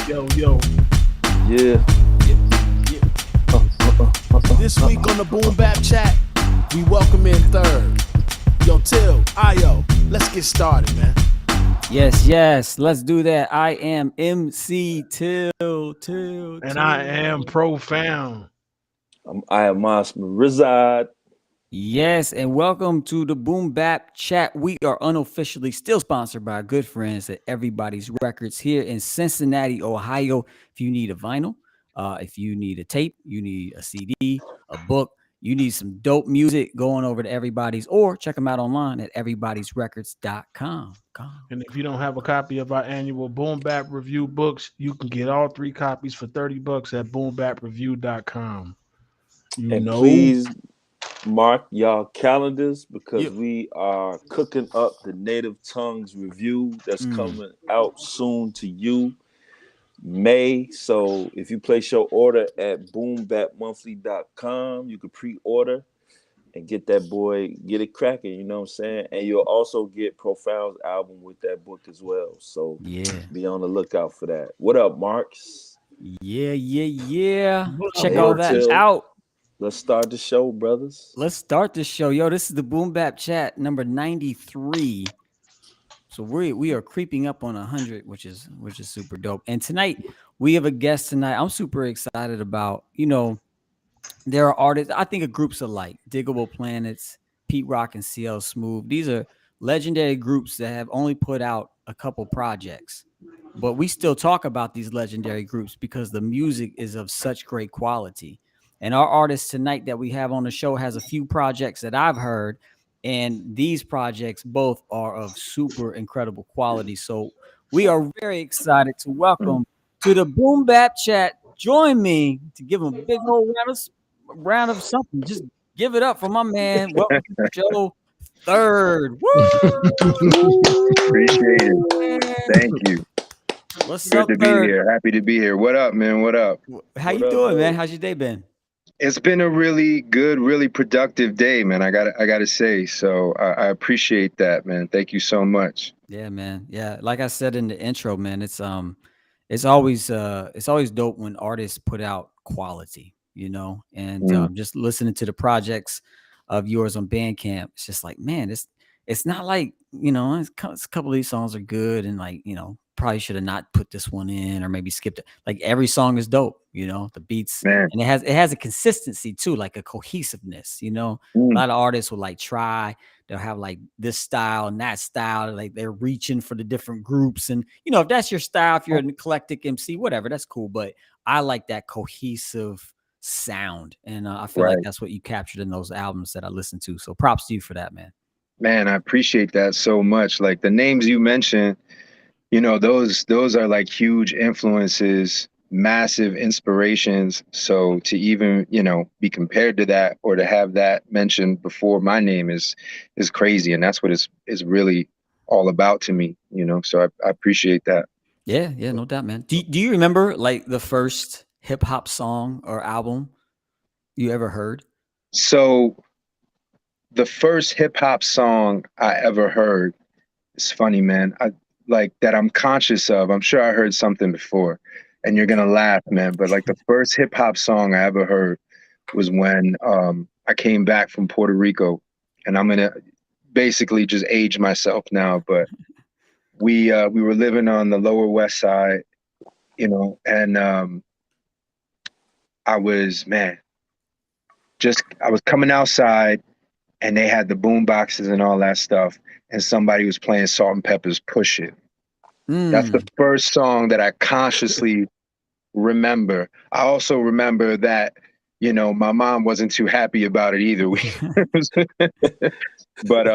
Yo, yo. Yeah. Yeah. This week on the Boom Bap Chat, we welcome in third. Yo, Till, Ayo, let's get started, man. Yes, let's do that. I am MC Till. And I am Profound. I am Mas Rizad. Yes, and welcome to the Boom Bap Chat. We are unofficially still sponsored by our good friends at Everybody's Records here in Cincinnati, Ohio. If you need a vinyl, if you need a tape, you need a CD, a book, you need some dope music, going over to Everybody's, or check them out online at everybodysrecords.com. And if you don't have a copy of our annual Boom Bap Review books, you can get all 3 copies for $30 at boombapreview.com. And please mark y'all calendars because we are cooking up the Native Tongues review that's coming out soon to you, May. So if you place your order at boombapmonthly.com, you can pre-order and get that boy, get it cracking, you know what I'm saying? And you'll also get Profound's album with that book as well. So be on the lookout for that. What up, Marks? Yeah. Check all that out. Let's start the show, brothers. Let's start the show. Yo, this is the Boom Bap Chat number 93. So we are creeping up on 100, which is super dope. And tonight we have a guest tonight. I'm super excited about, there are artists, I think of groups alike, Diggable Planets, Pete Rock and CL Smooth. These are legendary groups that have only put out a couple projects. But we still talk about these legendary groups because the music is of such great quality. And our artist tonight that we have on the show has a few projects that I've heard. And these projects both are of super incredible quality. So we are very excited to welcome to the Boom Bap Chat. Join me to give him a big old round of something. Just give it up for my man. Welcome to the show, Third. Woo! Appreciate it. Thank you. What's Good up, to Third? be here. Happy to be here. What up, man? What up? How you doing, man? How's your day been? It's been a really good, really productive day, man. I gotta say. So I appreciate that, man. Thank you so much. Yeah, man. Yeah, like I said in the intro, man, it's always dope when artists put out quality, and just listening to the projects of yours on Bandcamp, it's just like, man, it's not like, a couple of these songs are good and like, probably should have not put this one in or maybe skipped it. Like every song is dope, the beats, man. And it has a consistency too, like a cohesiveness, A lot of artists will like they'll have like this style and that style, like they're reaching for the different groups. And, if that's your style, if you're an eclectic MC, whatever, that's cool. But I like that cohesive sound. And I feel like that's what you captured in those albums that I listened to. So props to you for that, man. Man, I appreciate that so much. Like the names you mentioned, those are like huge influences, massive inspirations. So to even, be compared to that or to have that mentioned before my name is crazy. And that's what is really all about to me, so I appreciate that. Yeah, no doubt, man. Do you remember like the first hip hop song or album you ever heard? So the first hip hop song I ever heard, it's funny, man. That I'm conscious of. I'm sure I heard something before and you're going to laugh, man. But like the first hip hop song I ever heard was when I came back from Puerto Rico, and I'm going to basically just age myself now. But we were living on the Lower West Side, and I was coming outside and they had the boom boxes and all that stuff. And somebody was playing Salt and Pepper's Push It. That's the first song that I consciously remember. I also remember that, my mom wasn't too happy about it either. But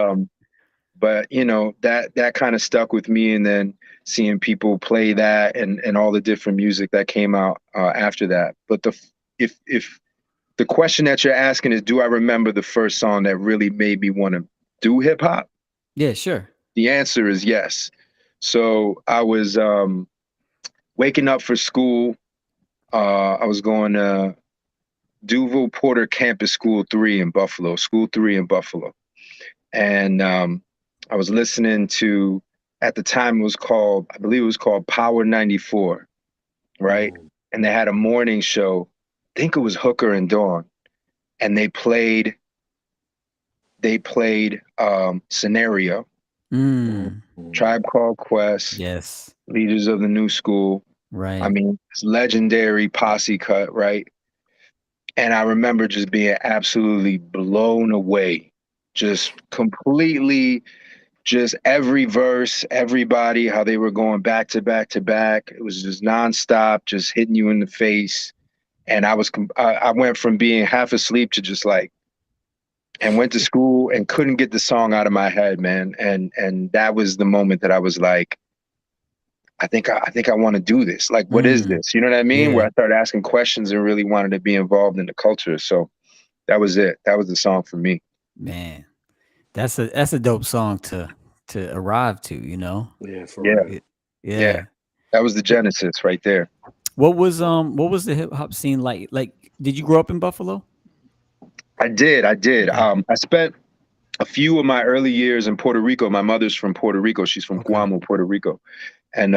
that kind of stuck with me. And then seeing people play that and all the different music that came out after that. But if the question that you're asking is, do I remember the first song that really made me want to do hip hop? Yeah, sure. The answer is yes. So I was waking up for school. I was going to Duval Porter Campus School 3 in Buffalo. And I was listening to, at the time I believe it was called Power 94. right? And they had a morning show. I think it was Hooker and Dawn, and they played Scenario, Tribe Called Quest, Yes. Leaders of the New School. Right. I mean, it's legendary posse cut, right? And I remember just being absolutely blown away, just completely, just every verse, everybody, how they were going back to back to back. It was just nonstop, just hitting you in the face. And I went from being half asleep to just like, and went to school and couldn't get the song out of my head, man. And that was the moment that I was like, I think I want to do this. Like, what is this? You know what I mean? Yeah. Where I started asking questions and really wanted to be involved in the culture. So that was it. That was the song for me. Man, that's a dope song to arrive to, you know? Yeah, for Yeah. real. Yeah. That was the genesis right there. What was the hip hop scene like? Like, did you grow up in Buffalo? I did. Okay. I spent a few of my early years in Puerto Rico. My mother's from Puerto Rico. She's from Guamo, Puerto Rico. And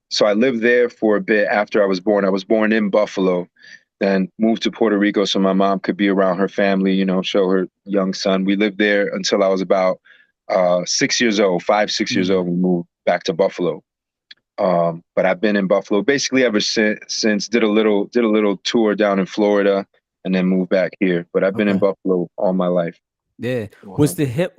so I lived there for a bit after I was born. I was born in Buffalo, then moved to Puerto Rico so my mom could be around her family, you know, show her young son. We lived there until I was about 6 years old, 5, 6 years old. We moved back to Buffalo. But I've been in Buffalo basically ever since did a little tour down in Florida and then moved back here. But I've been in Buffalo all my life. Yeah. Was the hip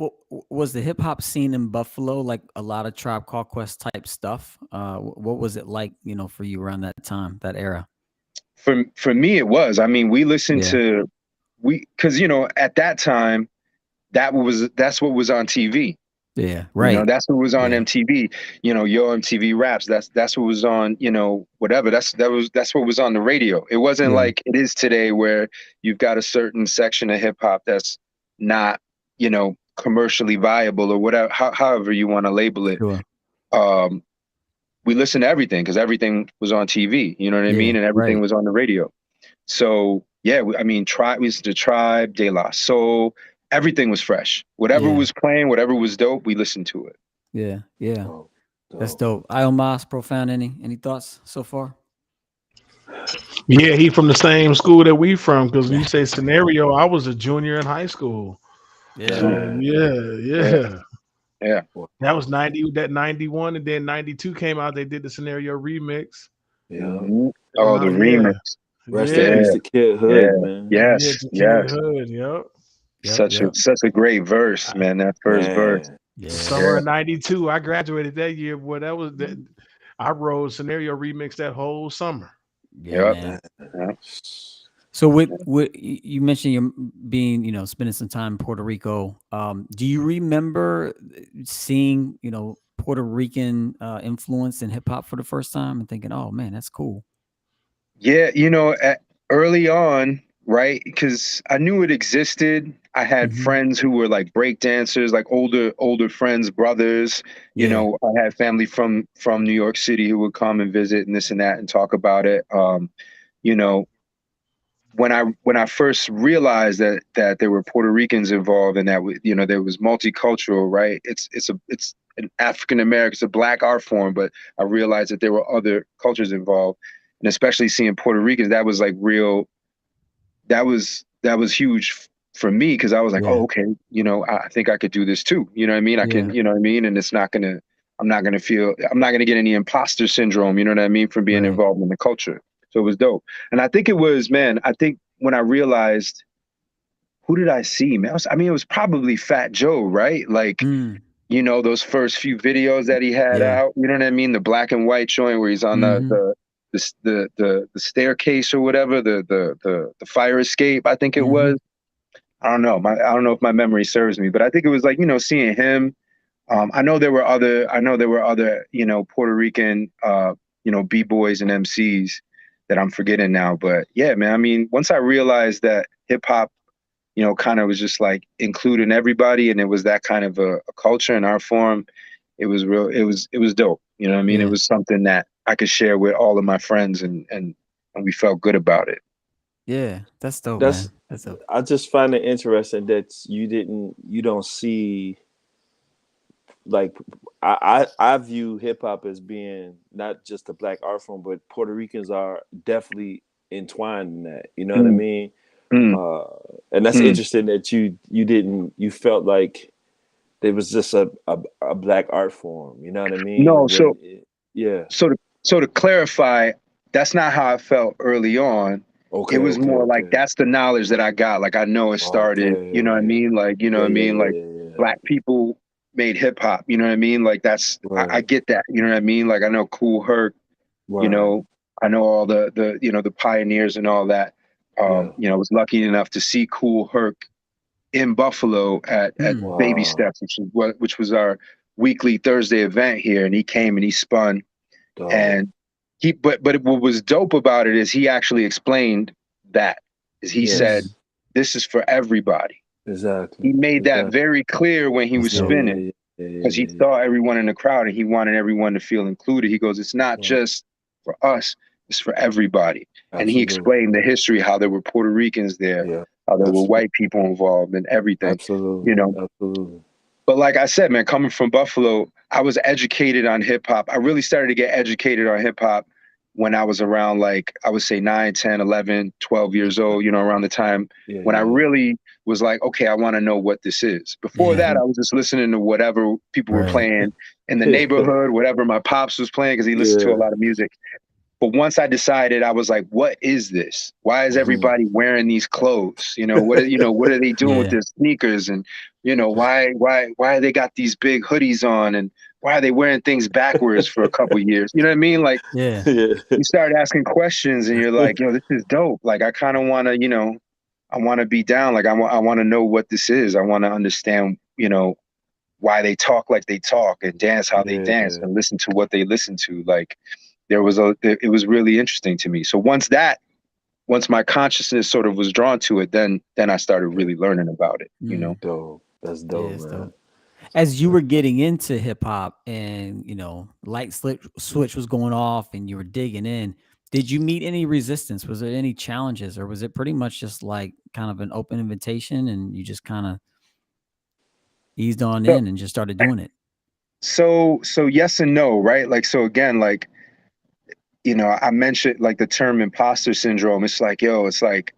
hop scene in Buffalo like a lot of Tribe Called Quest type stuff? What was it like, you know, for you around that time, that era? For me, it was. I mean, we listened to because you know at that time that's what was on TV. Yeah, You know, right. that's what was on MTV. You know, Yo MTV Raps. That's what was on. You know, whatever. That's what was on the radio. It wasn't like it is today, where you've got a certain section of hip hop that's not, you know, commercially viable or whatever. However you want to label it. Sure. We listened to everything because everything was on TV. You know what I mean, and everything was on the radio. So yeah, I mean, we listened to Tribe, De La Soul. Everything was fresh. Whatever was playing, whatever was dope, we listened to it. Yeah, yeah. Oh, That's dope. Iomas, Profound, any thoughts so far? Yeah, he from the same school that we from. Because when you say Scenario, I was a junior in high school. Yeah. So yeah. That was 91, and then 92 came out. They did the Scenario remix. Yeah. Mm-hmm. Oh, the remix. Rest in peace to Kid Hood, man. Yes. Kid Hood. Yep. Such a great verse, man. That first verse. Yeah. Summer of 92. I graduated that year. Boy, that was that. I wrote Scenario remix that whole summer. Yeah, man. So with you mentioned you being, you know, spending some time in Puerto Rico. Do you remember seeing, you know, Puerto Rican influence in hip hop for the first time and thinking, oh man, that's cool? Yeah, you know, early on, right? Because I knew it existed. I had friends who were like break dancers, like older friends, brothers. You know, I had family from New York City who would come and visit and this and that and talk about it. You know, when I first realized that there were Puerto Ricans involved and that you know there was multicultural, right? It's an African American, it's a Black art form, but I realized that there were other cultures involved, and especially seeing Puerto Ricans, that was like real. That was huge for me because I was like, oh, okay, you know, I think I could do this too. You know what I mean? I can, you know what I mean? And I'm not gonna get any imposter syndrome. You know what I mean? From being involved in the culture. So it was dope. And I think it was, man, I think when I realized, who did I see, man? It was probably Fat Joe, right? Like, you know, those first few videos that he had out, you know what I mean? The black and white showing where he's on the staircase or whatever, the fire escape, I think it was. I don't know. I don't know if my memory serves me, but I think it was like, you know, seeing him. I know there were other, you know, Puerto Rican, you know, B-boys and MCs that I'm forgetting now. But yeah, man, I mean, once I realized that hip hop, you know, kind of was just like including everybody, and it was that kind of a culture and art form, it was dope. You know what I mean? It was something that I could share with all of my friends and we felt good about it. Yeah, that's dope, man. That's dope. I just find it interesting that you don't see like I view hip hop as being not just a black art form, but Puerto Ricans are definitely entwined in that. You know what I mean? And that's interesting that you felt like there was just a black art form. You know what I mean? No, yeah. So to clarify, that's not how I felt early on. It was more like that's the knowledge that I got. Like I know it started, you know what I mean? Like, you know what I mean? Like black people made hip hop, you know what I mean? Like that's I get that, you know what I mean? Like I know Kool Herc, you know, I know all the you know, the pioneers and all that. You know, I was lucky enough to see Kool Herc in Buffalo at Baby Steps, which was our weekly Thursday event here, and he came and he spun. And but what was dope about it is he actually explained that. Is he said, this is for everybody. Exactly. He made that very clear when he was spinning, because he saw everyone in the crowd and he wanted everyone to feel included. He goes, it's not just for us, it's for everybody. Absolutely. And he explained the history, how there were Puerto Ricans there, how there were white people involved and everything. Absolutely. You know. Absolutely. But like I said, man, coming from Buffalo, I was educated on hip hop. I really started to get educated on hip hop when I was around, like, I would say 9, 10, 11, 12 years old, you know, around the time when I really was like, okay, I want to know what this is. Before that, I was just listening to whatever people were playing in the neighborhood, whatever my pops was playing, because he listened to a lot of music. But once I decided, I was like, what is this? Why is everybody wearing these clothes? You know, what are they doing with their sneakers? And, you know, why they got these big hoodies on, and why are they wearing things backwards for a couple of years? You know what I mean? Like, you start asking questions and you're like, yo, this is dope. Like, I kind of want to, you know, I want to be down. Like, I want to know what this is. I want to understand, you know, why they talk like they talk and dance how they dance and listen to what they listen to. Like, it was really interesting to me. So once my consciousness sort of was drawn to it, then I started really learning about it, you know? Dope. That's dope, man. Dope. As you were getting into hip hop and, you know, light switch was going off and you were digging in, did you meet any resistance? Was there any challenges, or was it pretty much just like kind of an open invitation and you just kind of eased on in and just started doing it? So yes and no, right? Like, so again, like, you know, I mentioned like the term imposter syndrome. It's like, yo, it's like,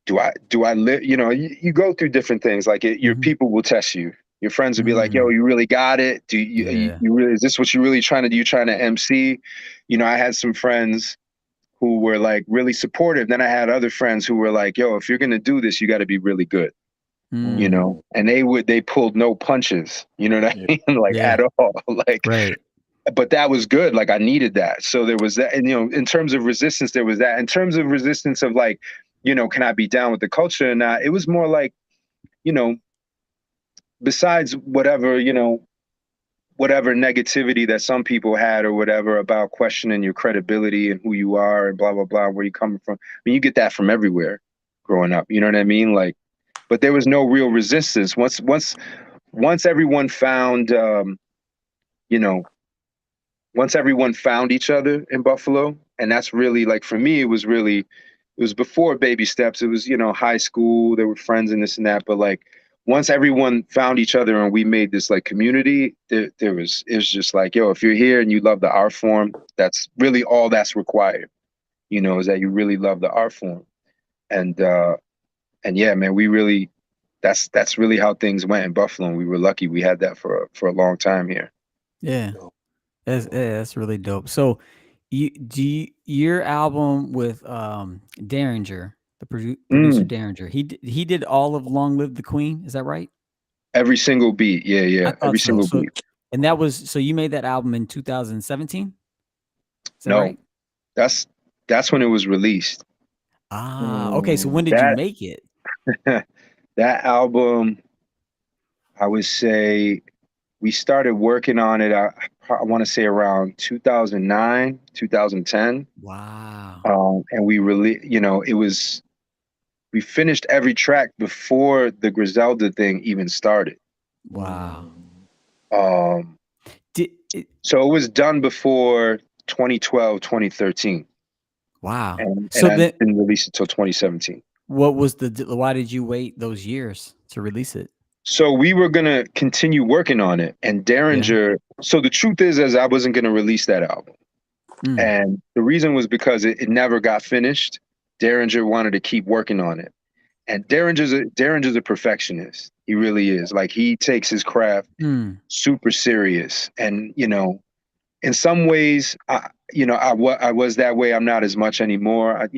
do I live? You know, you go through different things. Like your people will test you. Your friends will be like, yo, you really got it? Do you really, is this what you're really trying to do? You trying to MC? You know, I had some friends who were like really supportive. Then I had other friends who were like, yo, if you're going to do this, you got to be really good. You know, and they pulled no punches, you know what I mean? Like at all. Like, but that was good. Like I needed that. So there was that. And, you know, in terms of resistance, there was that. In terms of resistance of like, you know, can I be down with the culture or not? It was more like, you know, besides whatever, you know, whatever negativity that some people had or whatever about questioning your credibility and who you are and blah, blah, blah, where you coming from. I mean, you get that from everywhere growing up. You know what I mean? Like, but there was no real resistance. Once everyone found, you know, once everyone found each other in Buffalo, and that's really like, for me, it was before Baby Steps. It was, you know, high school, there were friends and this and that. But like, once everyone found each other and we made this like community, it was just like, yo, if you're here and you love the art form, that's really all that's required, you know, is that you really love the art form. And yeah, man, we really, that's really how things went in Buffalo. And we were lucky we had that for a long time here. Yeah. That's really dope. So your album with Derringer, the producer Derringer, he did all of Long Live the Queen, is that right? Every single beat. Yeah. Every single beat. And that was, so you made that album in 2017? Is that right? That's when it was released. Okay. So when did you make it? That album, I would say we started working on it, I want to say around 2009, 2010. Wow. And we really, you know, we finished every track before the Griselda thing even started. Wow. So it was done before 2012, 2013. Wow. And I didn't release it till 2017. What was why did you wait those years to release it? So we were gonna continue working on it, and Derringer. So the truth is I wasn't gonna release that album, and the reason was because it never got finished. Derringer wanted to keep working on it, and Derringer's a perfectionist. He really is. Like, he takes his craft super serious, and in some ways, I was that way. I'm not as much anymore. I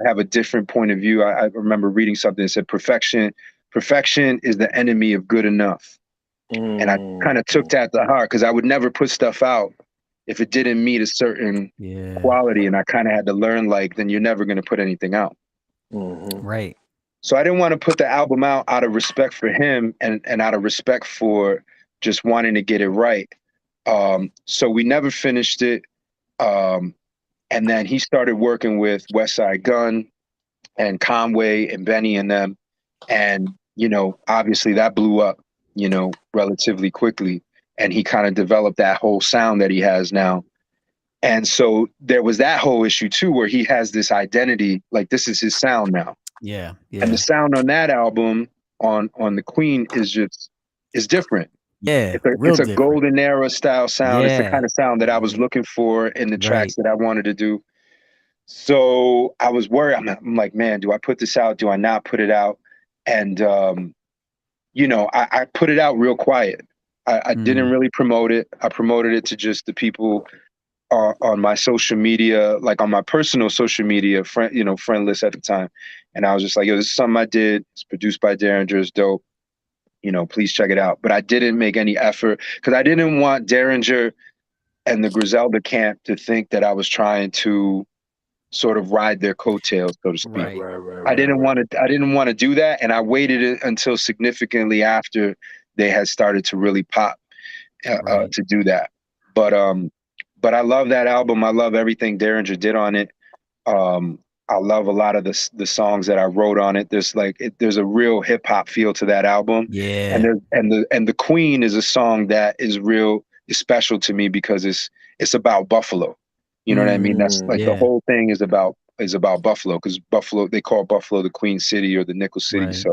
have a different point of view. I remember reading something that said perfection is the enemy of good enough. And I kind of took that to heart, because I would never put stuff out if it didn't meet a certain quality. And I kind of had to learn, like, then you're never going to put anything out. Right. So I didn't want to put the album out of respect for him, and out of respect for just wanting to get it right. So we never finished it. And then he started working with West Side Gun and Conway and Benny and them. And, obviously that blew up, relatively quickly. And he kind of developed that whole sound that he has now. And so there was that whole issue too, where he has this identity, like, this is his sound now. Yeah. And the sound on that album, on the Queen, is different. Yeah, it's a golden era style sound. It's the kind of sound that I was looking for in the tracks that I wanted to do. So I was worried. I'm like, man, do I put this out? Do I not put it out? And I put it out real quiet. I didn't really promote it. I promoted it to just the people on my social media, like on my personal social media, friend list at the time. And I was just like, yo, this is something I did. It's produced by Derringer. It's dope. Please check it out. But I didn't make any effort, because I didn't want Derringer and the Griselda camp to think that I was trying to sort of ride their coattails, so to speak. Right. I didn't want to do that. And I waited until significantly after they had started to really pop to do that. But I love that album. I love everything Derringer did on it. I love a lot of the songs that I wrote on it. There's a real hip hop feel to that album. Yeah. And the Queen is a song that is special to me, because it's about Buffalo. You know what I mean? That's like the whole thing is about Buffalo, because Buffalo, they call Buffalo the Queen City or the Nickel City. Right.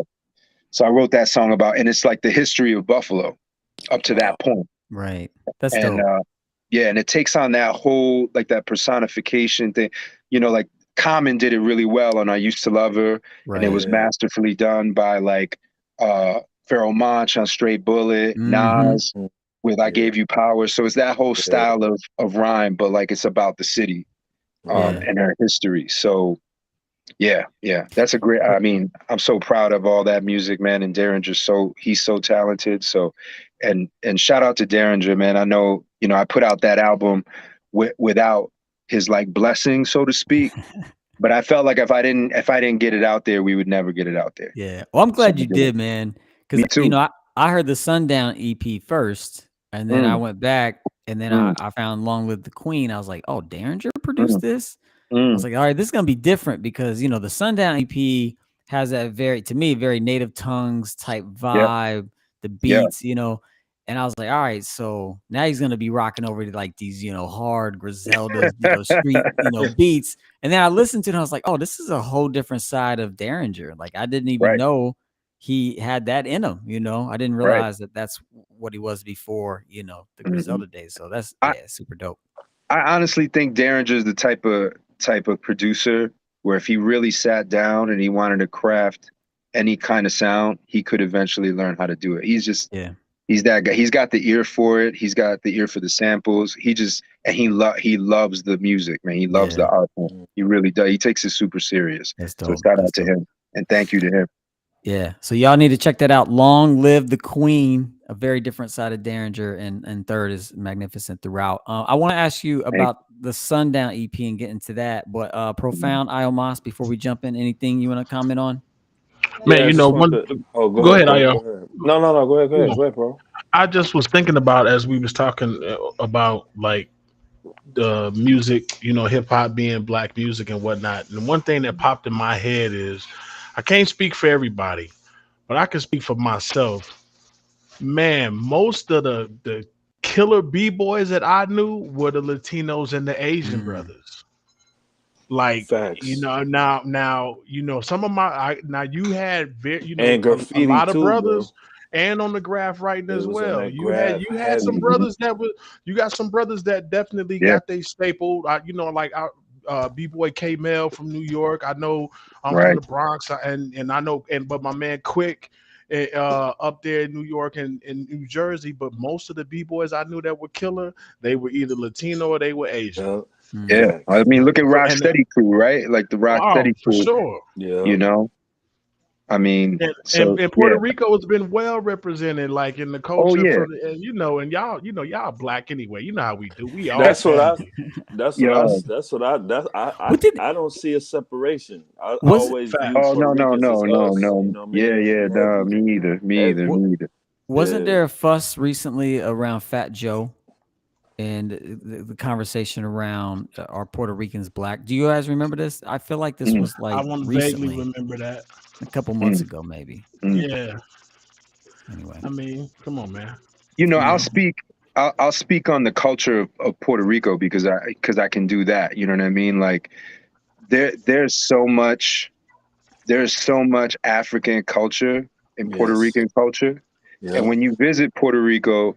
So I wrote that song about, and it's like the history of Buffalo up to that point. Right. That's dope. And it takes on that whole, like, that personification thing. Like, Common did it really well on I Used to Love Her, and it was masterfully done by, like, Pharoah Monch on Straight Bullet, Nas with I Gave You Power. So it's that whole style of rhyme, but, like, it's about the city and her history. So yeah, that's a great. I mean, I'm so proud of all that music, man. And Derringer, he's so talented. So, and shout out to Derringer, man. I know, I put out that album without his, like, blessing, so to speak. But I felt like if I didn't get it out there, we would never get it out there. Yeah. Well, I'm glad you did, man. Because I heard the Sundown EP first, and then I went back, and then I found Long Live the Queen. I was like, oh, Derringer produced this. I was like, all right, this is gonna be different, because the Sundown EP has that very Native Tongues type vibe, the beats, and I was like, all right, so now he's gonna be rocking over to, like, these hard Griselda street beats. And then I listened to it and I was like, oh, this is a whole different side of Derringer. Like, I didn't even know he had that in him. I didn't realize that that's what he was before the Griselda days. So that's super dope. I honestly think Derringer is the type of producer where if he really sat down and he wanted to craft any kind of sound, he could eventually learn how to do it. He's just he's that guy. He's got the ear for it. He's got the ear for the samples. He loves the music, man. He loves the art form. He really does. He takes it super serious. That's dope. So shout out to him, and thank you to him. Yeah. So y'all need to check that out. Long Live the Queen, a very different side of Derringer, and Third is magnificent throughout. I want to ask you about the Sundown EP and get into that, but Profound Iomos, before we jump in, anything you want to comment on? Man, go ahead, Ayo. No, go ahead, bro. I just was thinking about, as we was talking about, like, the music, hip hop being black music and whatnot. And one thing that popped in my head is, I can't speak for everybody, but I can speak for myself. Man, most of the killer B-boys that I knew were the Latinos and the Asian brothers. Like, facts. Now, some of my, now you had, and graffiti a lot of too, brothers. bro. and on the graph writing It as was on well. that You had graph some heavy. brothers that was you got some brothers that definitely Yeah. got they staple. You know, like B-boy K Mel from New York. I know I'm from Right. the Bronx, and I know but my man Quick up there in New York and in New Jersey. But most of the B-boys I knew that were killer, they were either Latino or they were Asian. Yeah. Yeah. I Facts. mean, look at And Rocksteady crew, right? Like the oh, Rocksteady for crew, sure. Yeah. you know? I mean, And yeah. Puerto Rico has been well represented, like in the Oh culture yeah. from, and y'all black anyway. You know how we do. We all That's what I. family. Yo. What did I don't see a separation. I was it? always view Oh Facts. Puerto no, no, Ricans no, as no, us. You no. know what I Yeah, mean? yeah, no, Heavy, me either. Me either. heavy. Me either. Wasn't Yeah. there a fuss recently around Fat Joe and the conversation around are Puerto Ricans black? Do you guys remember this? I feel like this Mm, was I like want to vaguely recently, remember that. a couple months mm, ago, maybe. mm. Yeah. Anyway, I mean, come on, man. You know, yeah. I'll speak on the culture of Puerto Rico because I can do that. You know what I mean? Like there's so much African culture in Puerto Yes. Rican culture. And Yeah. when you visit Puerto Rico,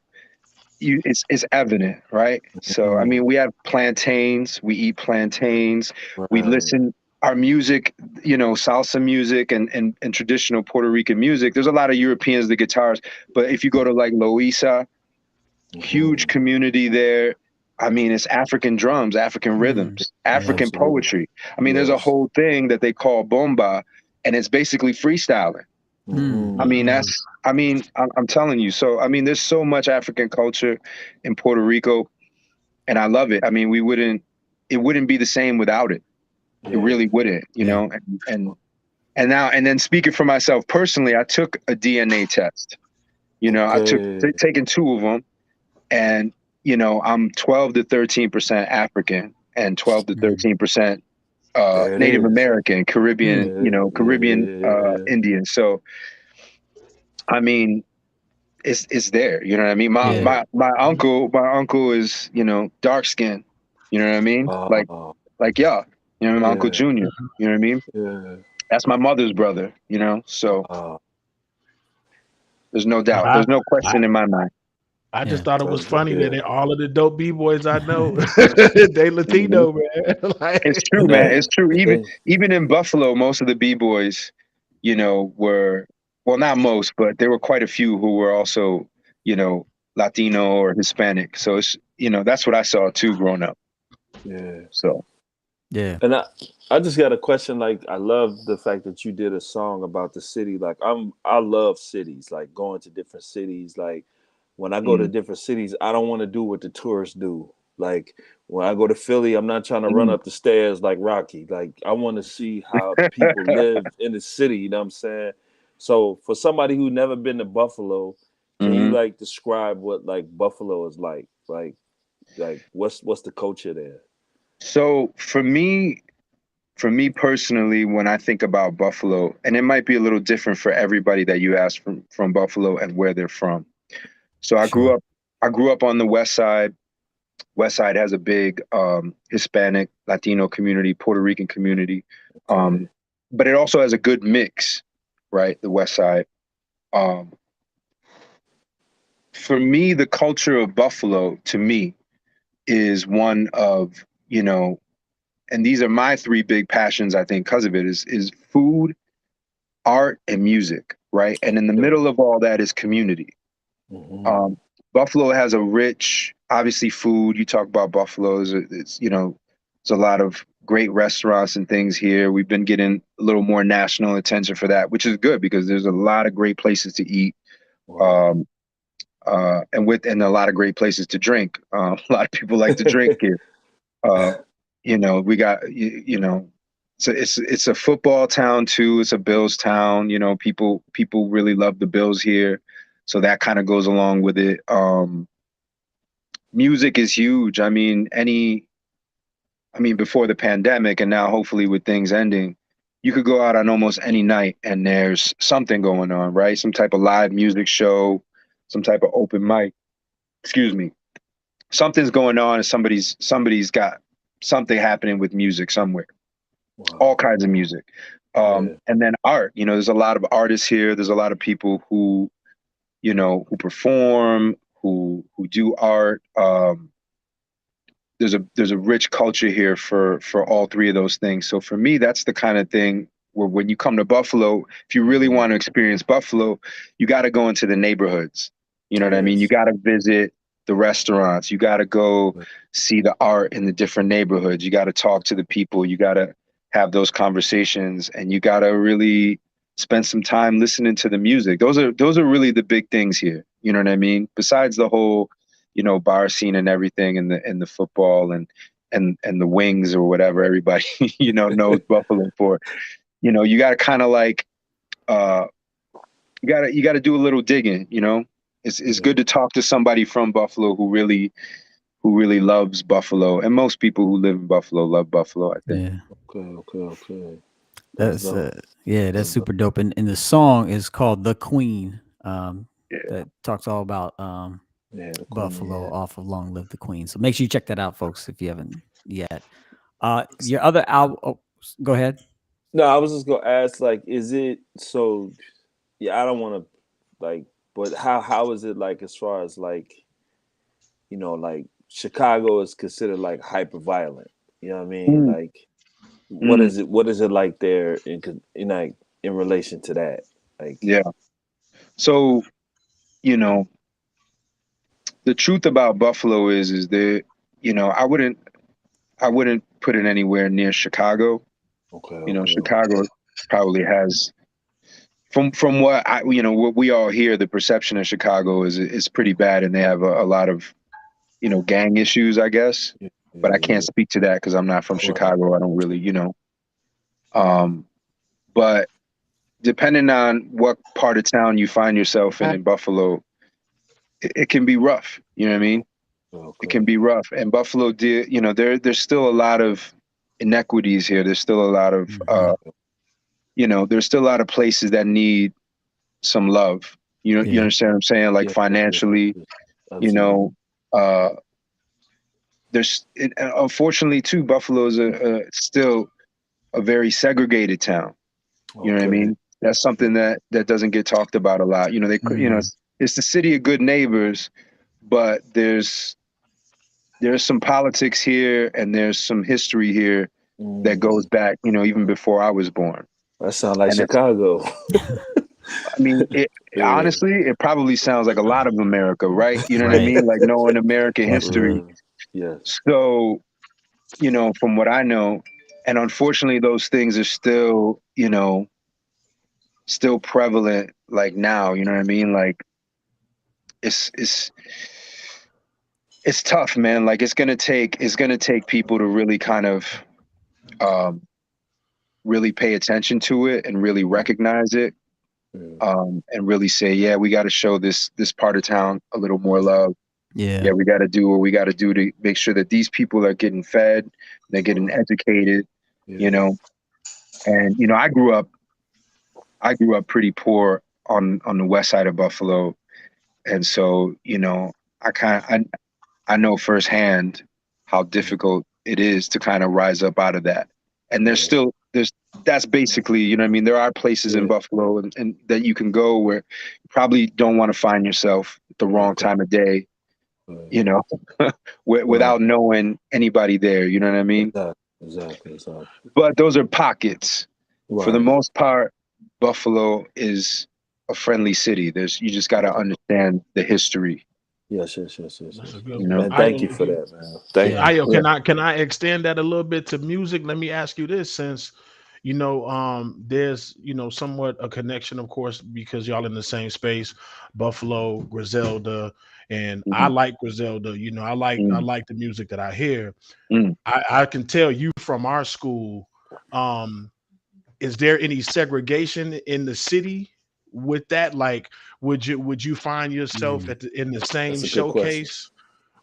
it's evident, right? So I Mm. mean, we have plantains, we eat plantains, we Right. listen our music, you know, salsa music and traditional Puerto Rican music. There's a lot of Europeans, the guitars, but if you go to like Loíza, huge Mm-hmm. community there. I mean, it's African drums, African Mm, rhythms, yeah. African Absolutely. poetry. I mean, there's a Yes. whole thing that they call bomba, and it's basically freestyling. Mm. I mean, Mm-hmm. Mm. I'm telling you. So, I mean, there's so much African culture in Puerto Rico, and I love it. I mean, it wouldn't be the same without it. It Yeah. really wouldn't, you Yeah. know. And then speaking for myself personally, I took a DNA test. You know, I took Okay. taken two of them, and you know, I'm 12 to 13% African and 12 to Mm. 13% There it Native is. American, Mm. Caribbean, Yeah. you know, Yeah. Caribbean Yeah. Yeah. Indian. So I mean, it's there. You know what I mean? My Yeah. Yeah. my my uncle is, you know, dark skin. You know what I mean? Uh, Like y'all. You know, my Uncle yeah. Junior. You know what I mean? Yeah. That's my mother's brother, you know. So Uh, there's no doubt. I, There's no I question in my mind. I just Yeah. thought it was that's dope. funny that Yeah. all of the dope b-boys I know, they Mhm. Latino, man. It's Like, true, And man. It's true. and Even in Buffalo, most of the B-boys, you know, were, well, not most, but there were quite a few who were also, you know, Latino or Hispanic. So it's, you know, that's what I saw too growing up. yeah. So Yeah. And I just got a question. Like, I love the fact that you did a song about the city. Like, I love cities. Like going to different cities. Like when I go to mm, different cities, I don't want to do what the tourists do. Like when I go to Philly, I'm not trying to run mm. up the stairs like Rocky. Like I want to see how people live in the city. You know what I'm saying? So for somebody who never been to Buffalo, can you Mhm. like describe what like Buffalo is like? Like what's the culture there? So for me personally, when I think about Buffalo, and it might be a little different for everybody that you ask from Buffalo and where they're from. So Sure. I grew up on the West Side. West Side has a big Hispanic, Latino community, Puerto Rican community, Okay. but it also has a good mix, right? The West Side. Um, for me, the culture of Buffalo, to me, is one of, you know, and these are my three big passions. I think because of it is food, art, and music, right? And in the Yeah. middle of all that is community. Hmm. Um, Buffalo has a rich, obviously, food. You talk about Buffalo, it's, you know, there's a lot of great restaurants and things here. We've been getting a little more national attention for that, which is good because there's a lot of great places to eat, Wow. um, and a lot of great places to drink. A lot of people like to drink here. Uh, you know, we got you know, so it's a football town too. It's a Bills town. You know, people really love the Bills here, so that kind of goes along with it. Music is huge. I mean, before the pandemic, and now hopefully with things ending, you could go out on almost any night and there's something going on, right? Some type of live music show, some type of open mic. Excuse me. Something's going on, and somebody's got something happening with music somewhere. All Wow. kinds of music. Yeah. And then art. You know, there's a lot of artists here. There's a lot of people who who perform, who do art. There's a rich culture here for all three of those things. So for me, that's the kind of thing where when you come to Buffalo, if you really want to experience Buffalo, you got to go into the neighborhoods. You know what I mean? You got to visit the restaurants. You got to go see the art in the different neighborhoods. You got to talk to the people. You got to have those conversations, and you got to really spend some time listening to the music. Those are really the big things here. You know what I mean? Besides the whole, bar scene and everything, and the football and the wings or whatever everybody knows Buffalo for. You got to kind of like you got to do a little digging. It's good to talk to somebody from Buffalo who really loves Buffalo, and most people who live in Buffalo love Buffalo, I think. Okay. That's that's super dope. And the song is called "The Queen." That talks all about Buffalo off of "Long Live the Queen." So make sure you check that out, folks, if you haven't yet. Your other album. Oh, go ahead. No, I was just gonna ask, like, is it so? Yeah, I don't want to, like, but how is it like as far as like, like Chicago is considered like hyper violent. You know what I mean? Like, what is it? What is it like there in like in relation to that? Like, so the truth about Buffalo is that I wouldn't put it anywhere near Chicago. Chicago probably has, from what what we all hear, the perception of Chicago is pretty bad, and they have a lot of gang issues, I guess. But I can't speak to that because I'm not from Chicago. I don't really but depending on what part of town you find yourself in Buffalo, it can be rough. You know what I mean? It can be rough. And Buffalo, there's still a lot of inequities here. There's still a lot of, there's still a lot of places that need some love. You understand what I'm saying? Like financially, unfortunately too, Buffalo is still a very segregated town. You know what I mean? That's something that doesn't get talked about a lot. It's the city of good neighbors, but there's some politics here, and there's some history here that goes back, even before I was born. That sounds like Chicago. I mean, honestly, it probably sounds like a lot of America, right? You know what I mean? Like knowing American history. Yes. So, from what I know, and unfortunately, those things are still, still prevalent. Like now, you know what I mean? Like it's tough, man. Like it's gonna take people to really kind of really pay attention to it and really recognize it, and really say, yeah, we got to show this part of town a little more love. Yeah, we got to do what we got to do to make sure that these people are getting fed, they're getting educated, And I grew up pretty poor on the west side of Buffalo, and so I know firsthand how difficult it is to kind of rise up out of that. And that's basically, you know what I mean? There are places in Buffalo and that you can go where you probably don't want to find yourself at the wrong time of day, without knowing anybody there, you know what I mean? Exactly. But those are pockets. For the most part, Buffalo is a friendly city. You just got to understand the history. Yes. Man, thank you for that, man. Thank you. Ayo, can I extend that a little bit to music? Let me ask you this, since there's somewhat a connection, of course, because y'all in the same space, Buffalo, Griselda, and I like Griselda. I like the music that I hear. I can tell you from our school. Is there any segregation in the city with that? Like, would you find yourself in the same showcase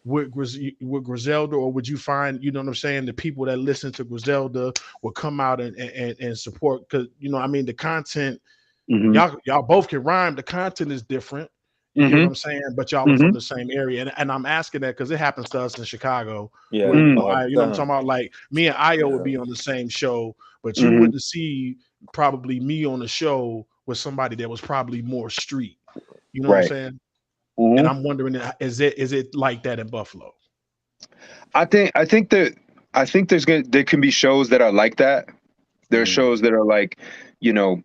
with Griselda, or would you find, what I'm saying, the people that listen to Griselda will come out and support? Because the content, y'all both can rhyme. The content is different. You get what I'm saying? But y'all are from the same area. And I'm asking that because it happens to us in Chicago. Yeah. Where, I'm talking about, like, me and Ayo would be on the same show, but you wouldn't see probably me on the show with somebody that was probably more street. You know what I'm Right. saying? And Mhm. I'm wondering, is it like that in Buffalo? I think there can be shows that are like that. There are shows that are like, you know,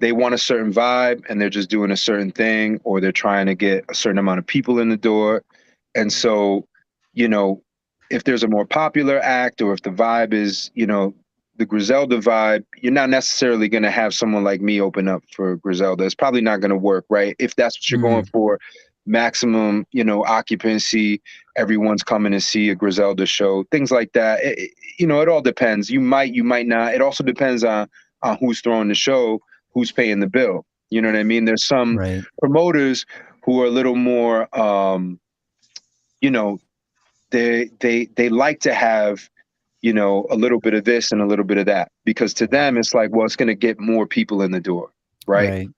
they want a certain vibe and they're just doing a certain thing, or they're trying to get a certain amount of people in the door. And so, you know, if there's a more popular act, or if the vibe is, you know, the Griselda vibe, you're not necessarily going to have someone like me open up for Griselda. It's probably not going to work, right? If that's what you're going for, maximum, you know, occupancy, everyone's coming to see a Griselda show, things like that. You know, it all depends. You might not. It also depends on who's throwing the show, who's paying the bill. You know what I mean? There's some promoters who are a little more, you know, they like to have, you know, a little bit of this and a little bit of that, because to them it's like, well, it's going to get more people in the door, right?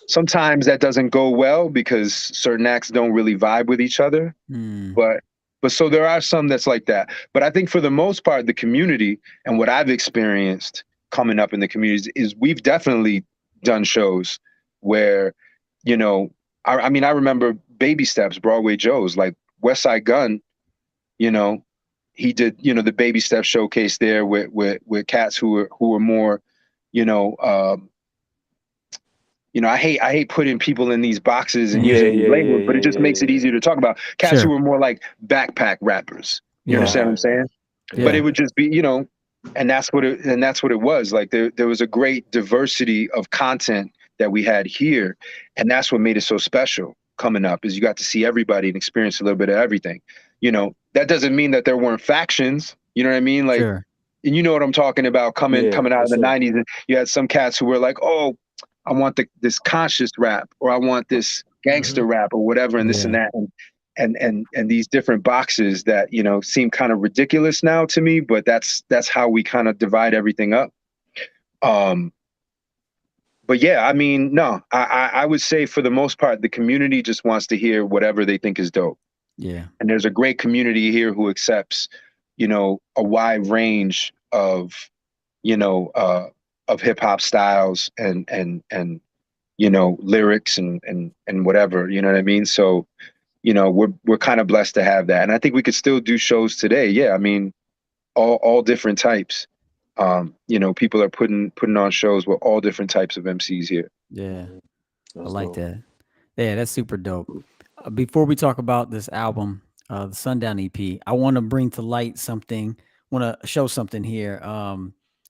Sometimes that doesn't go well because certain acts don't really vibe with each other. But so there are some that's like that. But I think for the most part, the community and what I've experienced coming up in the communities is we've definitely done shows where, you know, I mean, I remember Baby Steps, Broadway Joe's, like West Side Gun, you know, he did, you know, the Baby Steps showcase there with cats who were more, you know, I hate putting people in these boxes and using these labels, but it just makes it easier to talk about cats who were more like backpack rappers. You understand what I'm saying? But it would just be, you know, and that's what it was. Like there was a great diversity of content that we had here, and that's what made it so special coming up, is you got to see everybody and experience a little bit of everything. You know, that doesn't mean that there weren't factions. You know what I mean? Like, and you know what I'm talking about, coming out of the 90s, and you had some cats who were like, oh, I want this conscious rap, or I want this gangster rap, or whatever, and this and that, and these different boxes that, you know, seem kind of ridiculous now to me, but that's how we kind of divide everything up. But yeah, I mean, no, I would say for the most part, the community just wants to hear whatever they think is dope. Yeah. And there's a great community here who accepts, you know, a wide range of, you know, of hip hop styles and you know, lyrics and whatever, you know what I mean? So, you know, we're kind of blessed to have that. And I think we could still do shows today. Yeah, I mean, all different types. You know, people are putting on shows with all different types of MCs here. Yeah. I like that. Yeah, that's super dope. Before we talk about this album, the Sundown EP, I want to bring to light something, want to show something here.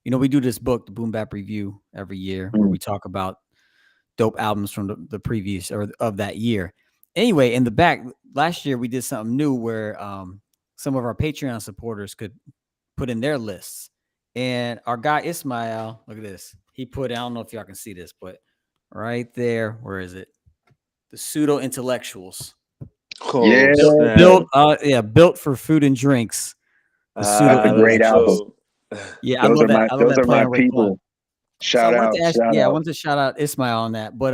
You know, we do this book, the Boom Bap Review, every year, where we talk about dope albums from the previous or of that year. Anyway, in the back, last year we did something new where some of our Patreon supporters could put in their lists. And our guy Ismail, look at this. He put, I don't know if y'all can see this, but right there, where is it? The Pseudo Intellectuals. Yeah, built for food and drinks. The Pseudo that's a great album. Yeah, I love that. I love those that are play my on Raekwon. people. Shout out. I wanted to shout out Ismail on that, but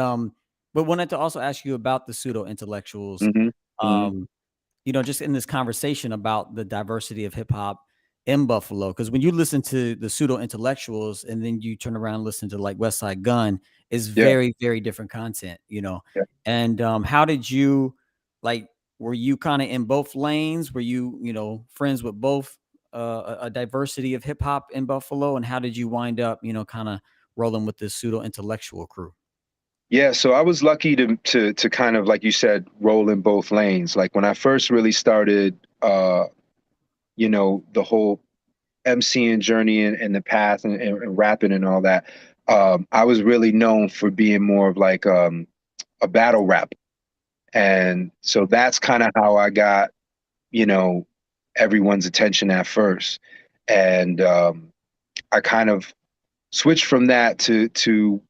wanted to also ask you about the Pseudo Intellectuals. You know, just in this conversation about the diversity of hip hop in Buffalo, because when you listen to the Pseudo Intellectuals and then you turn around and listen to like West Side Gun, it's very, very different content, you know. And how did you, like, were you kind of in both lanes? Were you, you know, friends with both a diversity of hip hop in Buffalo? And how did you wind up, you know, kind of rolling with this Pseudo Intellectual crew? Yeah, so I was lucky to kind of, like you said, roll in both lanes. Like when I first really started, you know, the whole MCing journey and the path and rapping and all that, I was really known for being more of like a battle rap. And so that's kind of how I got, you know, everyone's attention at first. And I kind of switched from that to,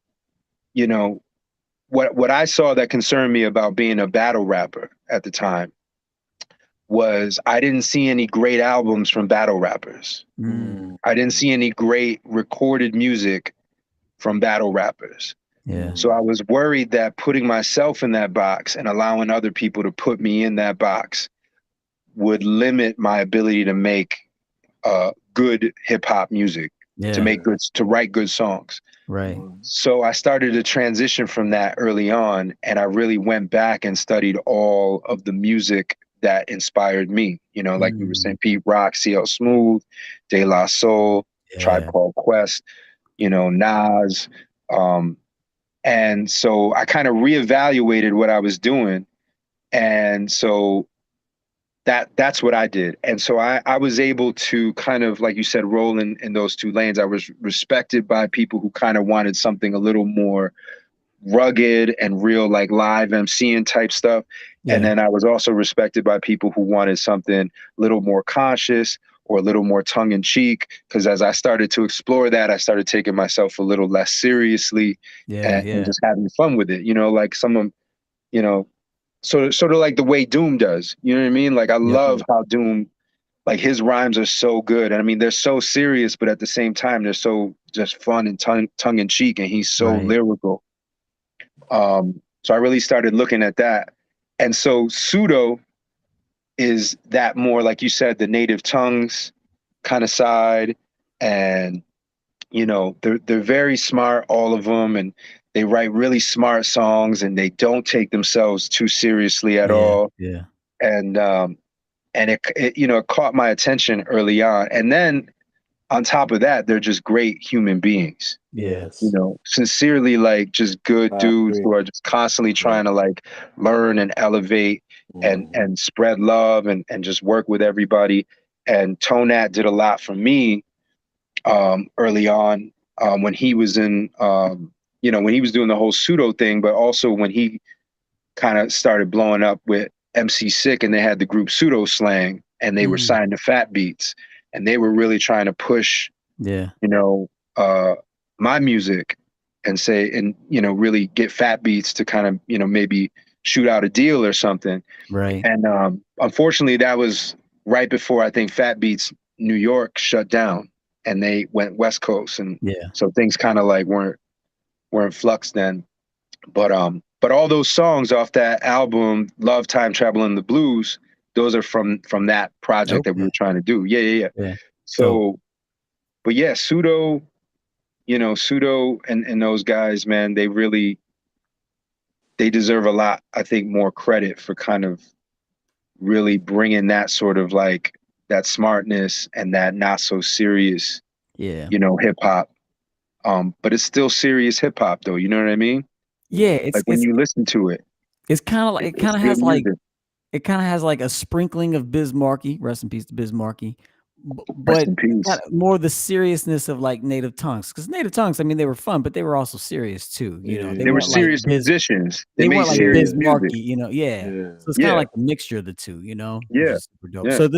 you know, what I saw that concerned me about being a battle rapper at the time was I didn't see any great albums from battle rappers. I didn't see any great recorded music from battle rappers. Yeah. So I was worried that putting myself in that box and allowing other people to put me in that box would limit my ability to make good hip hop music, to write good songs. Right. So I started to transition from that early on, and I really went back and studied all of the music that inspired me. You know, like we were saying, Pete Rock, CL Smooth, De La Soul, Tribe Yeah. Called Quest, you know, Nas. And so I kind of reevaluated what I was doing. And so that's what I did. And so I was able to kind of, like you said, roll in those two lanes. I was respected by people who kind of wanted something a little more rugged and real, like live MCing type stuff. Yeah. And then I was also respected by people who wanted something a little more conscious or a little more tongue in cheek. Because as I started to explore that, I started taking myself a little less seriously and just having fun with it. You know, like some of, you know, sort of like the way Doom does. You know what I mean? Like I love how Doom, like his rhymes are so good. And I mean, they're so serious, but at the same time, they're so just fun and tongue in cheek. And he's so lyrical. So I really started looking at that. And so Pseudo is that more, like you said, the native tongues kind of side. And, you know, they're very smart, all of them. And they write really smart songs and they don't take themselves too seriously at all. Yeah. And it, you know, it caught my attention early on. And then on top of that, they're just great human beings. Yes. You know, sincerely, like just good dudes who are just constantly trying to like learn and elevate and spread love and just work with everybody. And Tonat did a lot for me early on when he was in, you know, when he was doing the whole pseudo thing, but also when he kind of started blowing up with MC Sick and they had the group Pseudo Slang and they were signed to Fat Beats and they were really trying to push, you know, my music and say, and, you know, really get Fat Beats to kind of, you know, maybe shoot out a deal or something. Right. And unfortunately, that was right before I think Fat Beats New York shut down and they went West Coast. And so things kind of like weren't in flux then. But all those songs off that album, Love, Time, Travel, and the Blues, those are from that project that we were trying to do. Yeah. So, but yeah, Pseudo, you know, Pseudo and those guys, man, they deserve a lot, I think, more credit for kind of really bringing that sort of like that smartness and that not so serious, you know, hip hop. But it's still serious hip hop though. You know what I mean? Yeah. It's like when you listen to it, it's kind of like, it kind of has like, music. it kind of has like a sprinkling of Biz Markie, rest in peace to Biz Markie, Rest but in peace. more the seriousness of like Native Tongues. Because Native Tongues, I mean, they were fun, but they were also serious too. You know, they were serious musicians. They made weren't like serious Biz music. Markie, you know. So it's kind of like a mixture of the two, you know. Which is super dope. So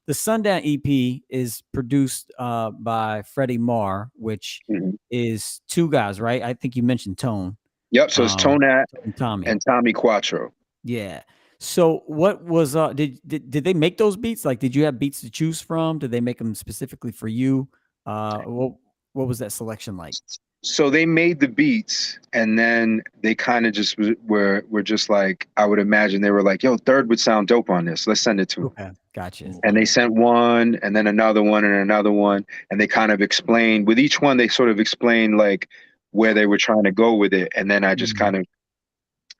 the Sundown EP is produced by Freddie Marr, which is two guys, right? I think you mentioned Tone. Yep. So it's Tonat and Tommy Quattro. Yeah. So what was did they make those beats? Like, did you have beats to choose from? Did they make them specifically for you? What was that selection like? So they made the beats and then they kind of just were just like, I would imagine they were like, yo, Third would sound dope on this. Let's send it to him. Okay, gotcha. And they sent one and then another one and another one. And they kind of explained with each one, they sort of explained like where they were trying to go with it. And then I just kind of,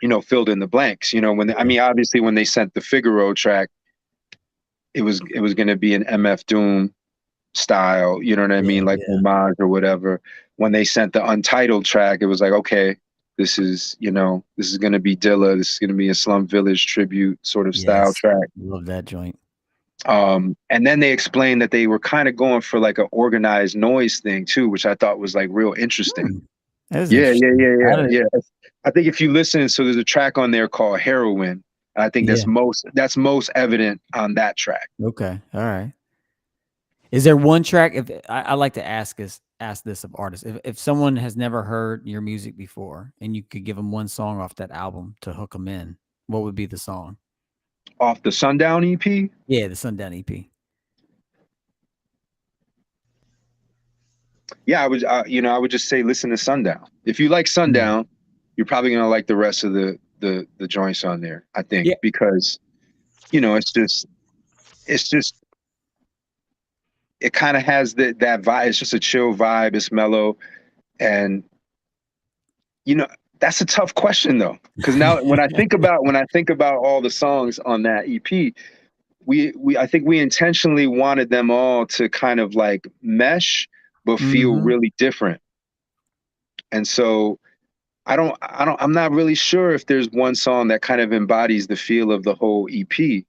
you know, filled in the blanks, you know, I mean, obviously when they sent the Figaro track, it was going to be an MF Doom style, you know what I mean? Like homage or whatever. When they sent the Untitled track, it was like, okay, this is, you know, this is going to be Dilla. This is going to be a Slum Village tribute sort of style track. Love that joint. And then they explained that they were kind of going for like an organized noise thing too, which I thought was like real interesting. Yeah. I think if you listen, so there's a track on there called Heroin. I think that's most evident on that track. Okay. All right. Is there one track? If I like to ask this of artists, if someone has never heard your music before and you could give them one song off that album to hook them in, what would be the song? Off the Sundown EP? Yeah, the Sundown EP. Yeah, I would just say listen to Sundown. If you like Sundown, you're probably gonna like the rest of the joints on there. I think because, you know, it's just it kind of has that vibe. It's just a chill vibe. It's mellow, and You know, that's a tough question though, because now when I think about all the songs on that EP, I think we intentionally wanted them all to kind of like mesh, but feel really different. And so I'm not really sure if there's one song that kind of embodies the feel of the whole EP.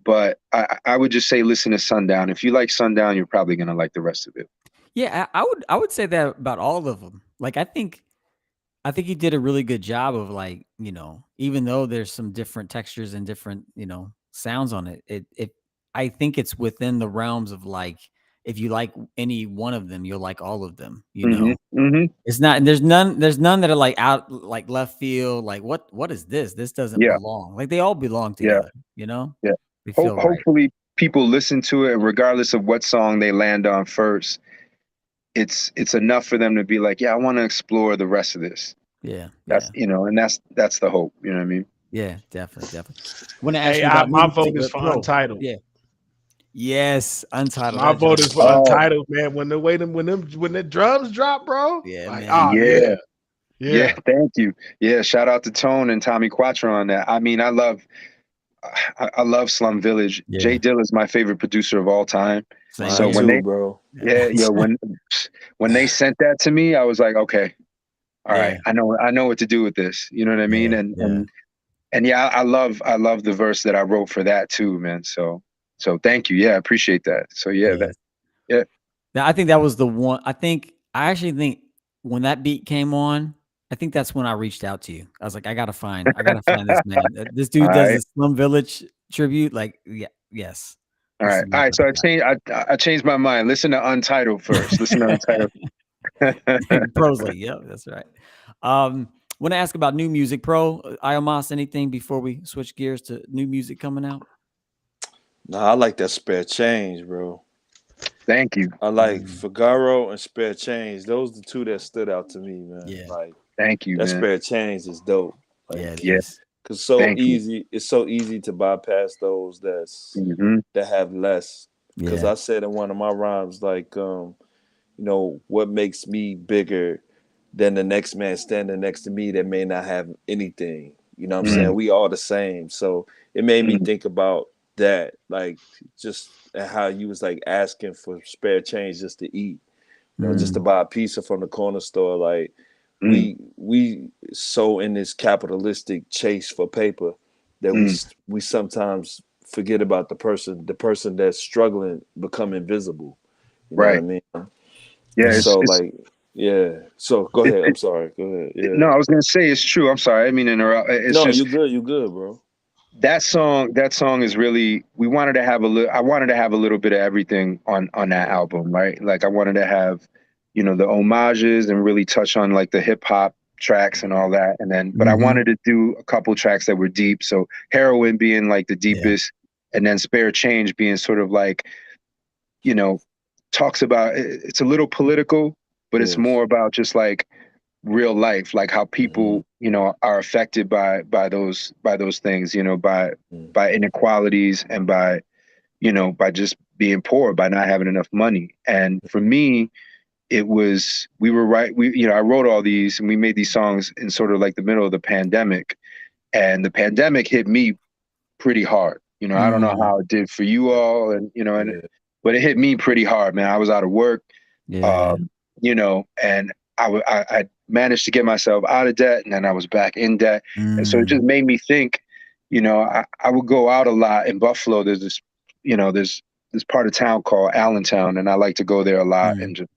But I would just say listen to Sundown. If you like Sundown, you're probably gonna like the rest of it. Yeah, I would say that about all of them. Like I think he did a really good job of like, you know, even though there's some different textures and different, you know, sounds on it, I think it's within the realms of like, if you like any one of them, you'll like all of them, you know. It's not, there's none that are like out, like left field, like what is this? This doesn't Yeah, belong. Like they all belong yeah, together, you know? yeah. They feel right. Hopefully people listen to it, and regardless of what song they land on first, it's enough for them to be like, yeah, I want to explore the rest of this. Yeah. That's, you know, and that's the hope. You know what I mean? Yeah, definitely. When I ask you Hey, about my new vote music, is for Untitled. yeah. Yes, Untitled. My That vote joint is is for hard. Untitled, man. When the drums drop, bro. Yeah, Like, man. Yeah. yeah. Thank you. Yeah, shout out to Tone and Tommy Quattro on that. I mean, I love Slum Village. Yeah. Jay Dilla's my favorite producer of all time. Same So Mine here. when too, bro. when they sent that to me, I was like, okay, all right, Yeah. I know what to do with this. You know what I mean? Yeah. And yeah, I love the verse that I wrote for that too, man. So thank you. Yeah, I appreciate that. So yeah, yeah. Now, I think that was the one. I actually think when that beat came on, I think that's when I reached out to you. I was like, I gotta find this man. This All dude does right. the Slum Village tribute. Like, yeah, yes. All This is right. my So guy. I changed my mind. Listen to Untitled first. Listen to Untitled. Prosley, yeah, that's right. Want to ask about new music, Pro Iomas? Anything before we switch gears to new music coming out? Nah, I like that Spare Change, bro. Thank you. I like Figaro and Spare Change. Those the two that stood out to me, man. Yeah. Like Thank you, that man. Spare Change is dope. Like, Yeah, it Yeah. is. cause Thank you. it's so easy to bypass those that have less. Cause Yeah. I said in one of my rhymes, like, you know, what makes me bigger than the next man standing next to me that may not have anything. You know what I'm saying? We all the same. So it made me think about that, like just how you was like asking for spare change just to eat, you know, just to buy a pizza from the corner store. Like we so in this capitalistic chase for paper that we sometimes forget about the person that's struggling become invisible. You know what I Right. mean? Yeah. And so like, yeah. So go ahead. I'm sorry. Go ahead. No, Yeah. I was gonna say it's true. I'm sorry. I didn't mean to interrupt. It's No, just you good. You good, bro. that song. That song is really. We wanted to have a little. I wanted to have a little bit of everything on that album, right? Like I wanted to have, you know, the homages and really touch on like the hip hop tracks and all that, and then. But I wanted to do a couple tracks that were deep. So Heroin being like the deepest, and then Spare Change being sort of like, you know, talks about. It's a little political, but it's Yes. more about just like real life, like how people, you know, are affected by those things, you know, by inequalities and by, you know, by just being poor, by not having enough money. And for me, it was you know, I wrote all these and we made these songs in sort of like the middle of the pandemic, and the pandemic hit me pretty hard. You know, I don't know how it did for you all, and you know, but it hit me pretty hard, man. I was out of work. Yeah. You know, and I managed to get myself out of debt, and then I was back in debt, and so it just made me think. You know, I would go out a lot in Buffalo. There's this, you know, there's this part of town called Allentown, and I like to go there a lot. And just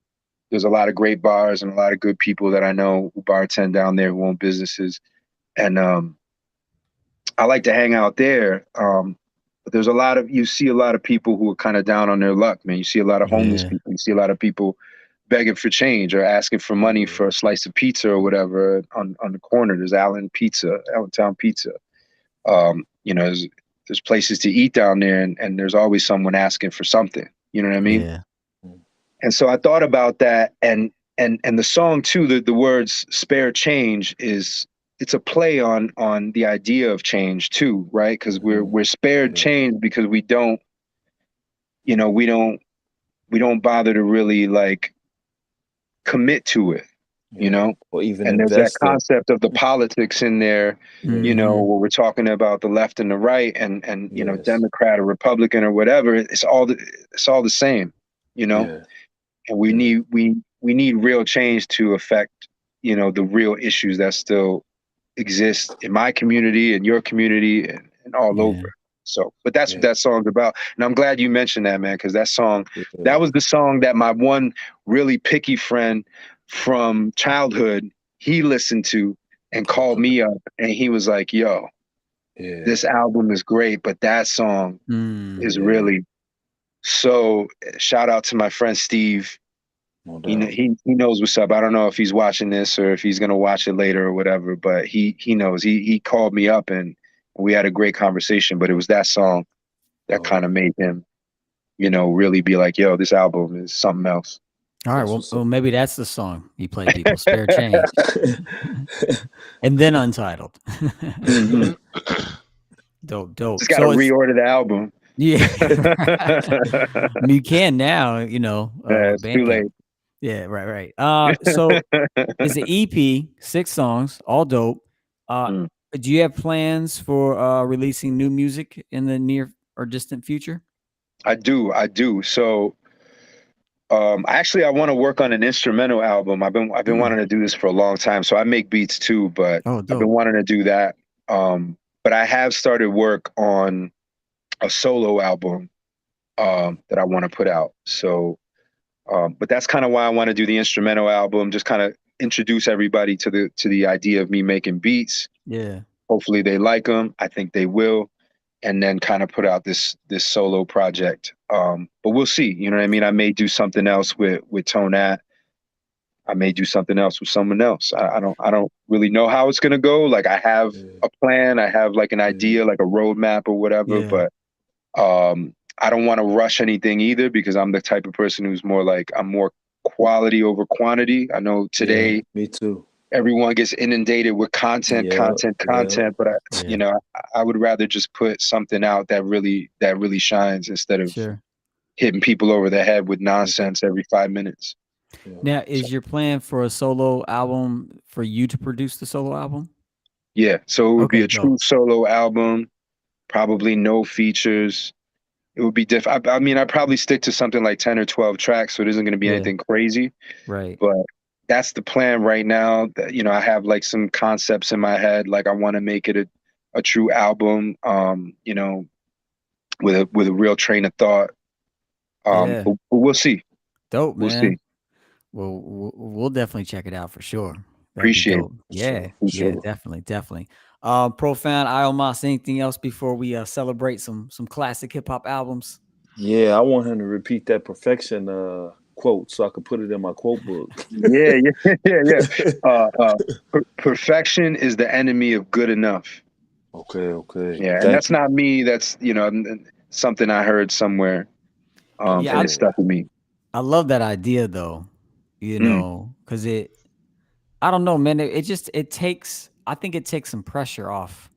there's a lot of great bars and a lot of good people that I know who bartend down there who own businesses, and I like to hang out there. But there's you see a lot of people who are kind of down on their luck, man. You see a lot of homeless people. You see a lot of people begging for change or asking for money for a slice of pizza or whatever on the corner. There's Allentown Pizza. You know, there's places to eat down there, and there's always someone asking for something. You know what I mean? Yeah. And so I thought about that, and the song too. The words "spare change" it's a play on the idea of change too, right? Because we're spared change because we don't, you know, we don't bother to really like commit to it. you know, or even and there's that invest in. concept of the politics in there, you know, Mhm. where we're talking about the left and the right, and you know, Yes. Democrat or Republican or whatever. It's all the same, you know. Yeah. And we need real change to affect, you know, the real issues that still exist in my community and your community and all Yeah. over. So, but that's what Yeah. that song's about. And I'm glad you mentioned that, man, because that song, Yeah. that was the song that my one really picky friend from childhood, he listened to and called Okay. me up, and he was like, yo, Yeah. this album is great, but that song is Yeah. really, so shout out to my friend Steve. No He doubt. he knows what's up. I don't know if he's watching this or if he's gonna watch it later or whatever, but he knows. He called me up and we had a great conversation. But it was that song that kind of made him, you know, really be like, "Yo, this album is something else." All right. That's Well, what's up. maybe that's the song you play people. Spare change. And then Untitled. Mhm. Dope. Just gotta reorder the album. Yeah. I mean, you can now, you know, It's too Bandcamp. late. Yeah, right. So it's an EP, 6 songs, all dope. Mm. Do you have plans for releasing new music in the near or distant future? I do. So actually I want to work on an instrumental album. I've been wanting to do this for a long time. So I make beats too, but Oh, I've been dope. wanting to do that. But I have started work on a solo album that I want to put out. So but that's kind of why I want to do the instrumental album, just kind of introduce everybody to the idea of me making beats. Yeah. Hopefully they like them. I think they will. And then kind of put out this solo project. But we'll see. You know what I mean? I may do something else with Tonat. I may do something else with someone else. I don't really know how it's gonna go. Like I have a plan, I have like an idea, like a roadmap or whatever, but I don't want to rush anything either because I'm the type of person who's more like I'm more quality over quantity. I know today me too. everyone gets inundated with content, but you know, I would rather just put something out that really shines instead of hitting people over the head with nonsense every 5 minutes. Now, is your plan for a solo album for you to produce the solo album? Yeah, so it would be a true solo album, probably no features. It would be different. I mean, I'd probably stick to something like 10 or 12 tracks, so it isn't going to be anything crazy. Right. But that's the plan right now. That, you know, I have like some concepts in my head. Like I want to make it a true album, you know, with a real train of thought. But we'll see. Dope, man. We'll see. Well, we'll definitely check it out for sure. That'd Appreciate be dope. it. Yeah, definitely. Profound, Iomas, anything else before we celebrate some classic hip hop albums? Yeah, I want him to repeat that perfection quote so I could put it in my quote book. Yeah. Perfection is the enemy of good enough. Okay. Yeah, and that's not me. That's, you know, something I heard somewhere. And it stuck with me. I love that idea though, you know, because I don't know, man. I think it takes some pressure off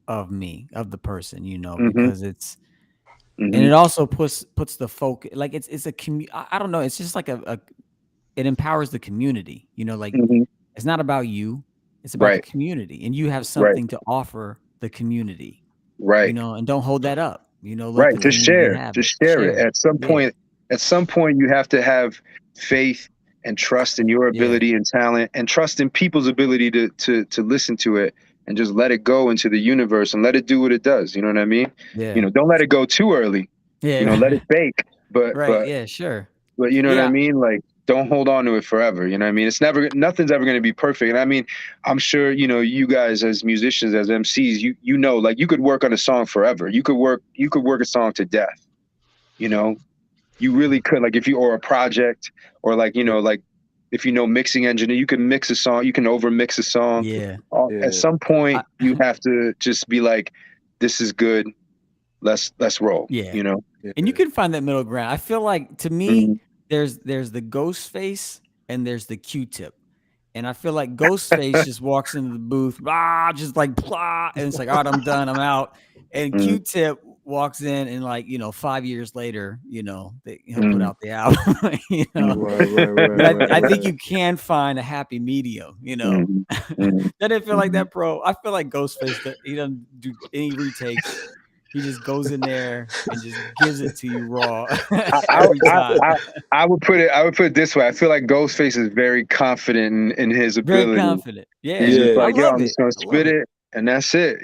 of me, of the person, you know, because it's, and it also puts the focus, like it's a I don't know. It's just like it empowers the community, you know, like it's not about you, it's about the community, and you have something to offer the community, you know, and don't hold that up, you know, let the community have it. Just share it. At some point, you have to have faith and trust in your ability and talent, and trust in people's ability to listen to it and just let it go into the universe and let it do what it does. You know what I mean? Yeah. You know, don't let it go too early. Yeah. You know, let it bake. But yeah, sure. But you know what I mean? Like, don't hold on to it forever. You know what I mean? Nothing's ever going to be perfect. And I mean, I'm sure, you know, you guys as musicians, as MCs, you know, like you could work on a song forever. You could work a song to death. You know, you really could, like or a project, or like, you know, like if you know mixing engineer, you can mix a song, you can over mix a song. At some point you have to just be like, this is good. Let's roll. You know? And you can find that middle ground. I feel like, to me, there's the Ghostface and there's the Q-Tip. And I feel like Ghostface just walks into the booth, just like, blah, and it's like, all right, I'm done, I'm out. And Q-Tip walks in and like, 5 years later, he'll put out the album, But I think you can find a happy medium, That didn't feel like that, bro. I feel like Ghostface, he doesn't do any retakes. He just goes in there and just gives it to you raw every time. I would put it this way. I feel like Ghostface is very confident in his ability. Very confident. Yeah. He's just like, I love I'm just gonna spit it, and that's it,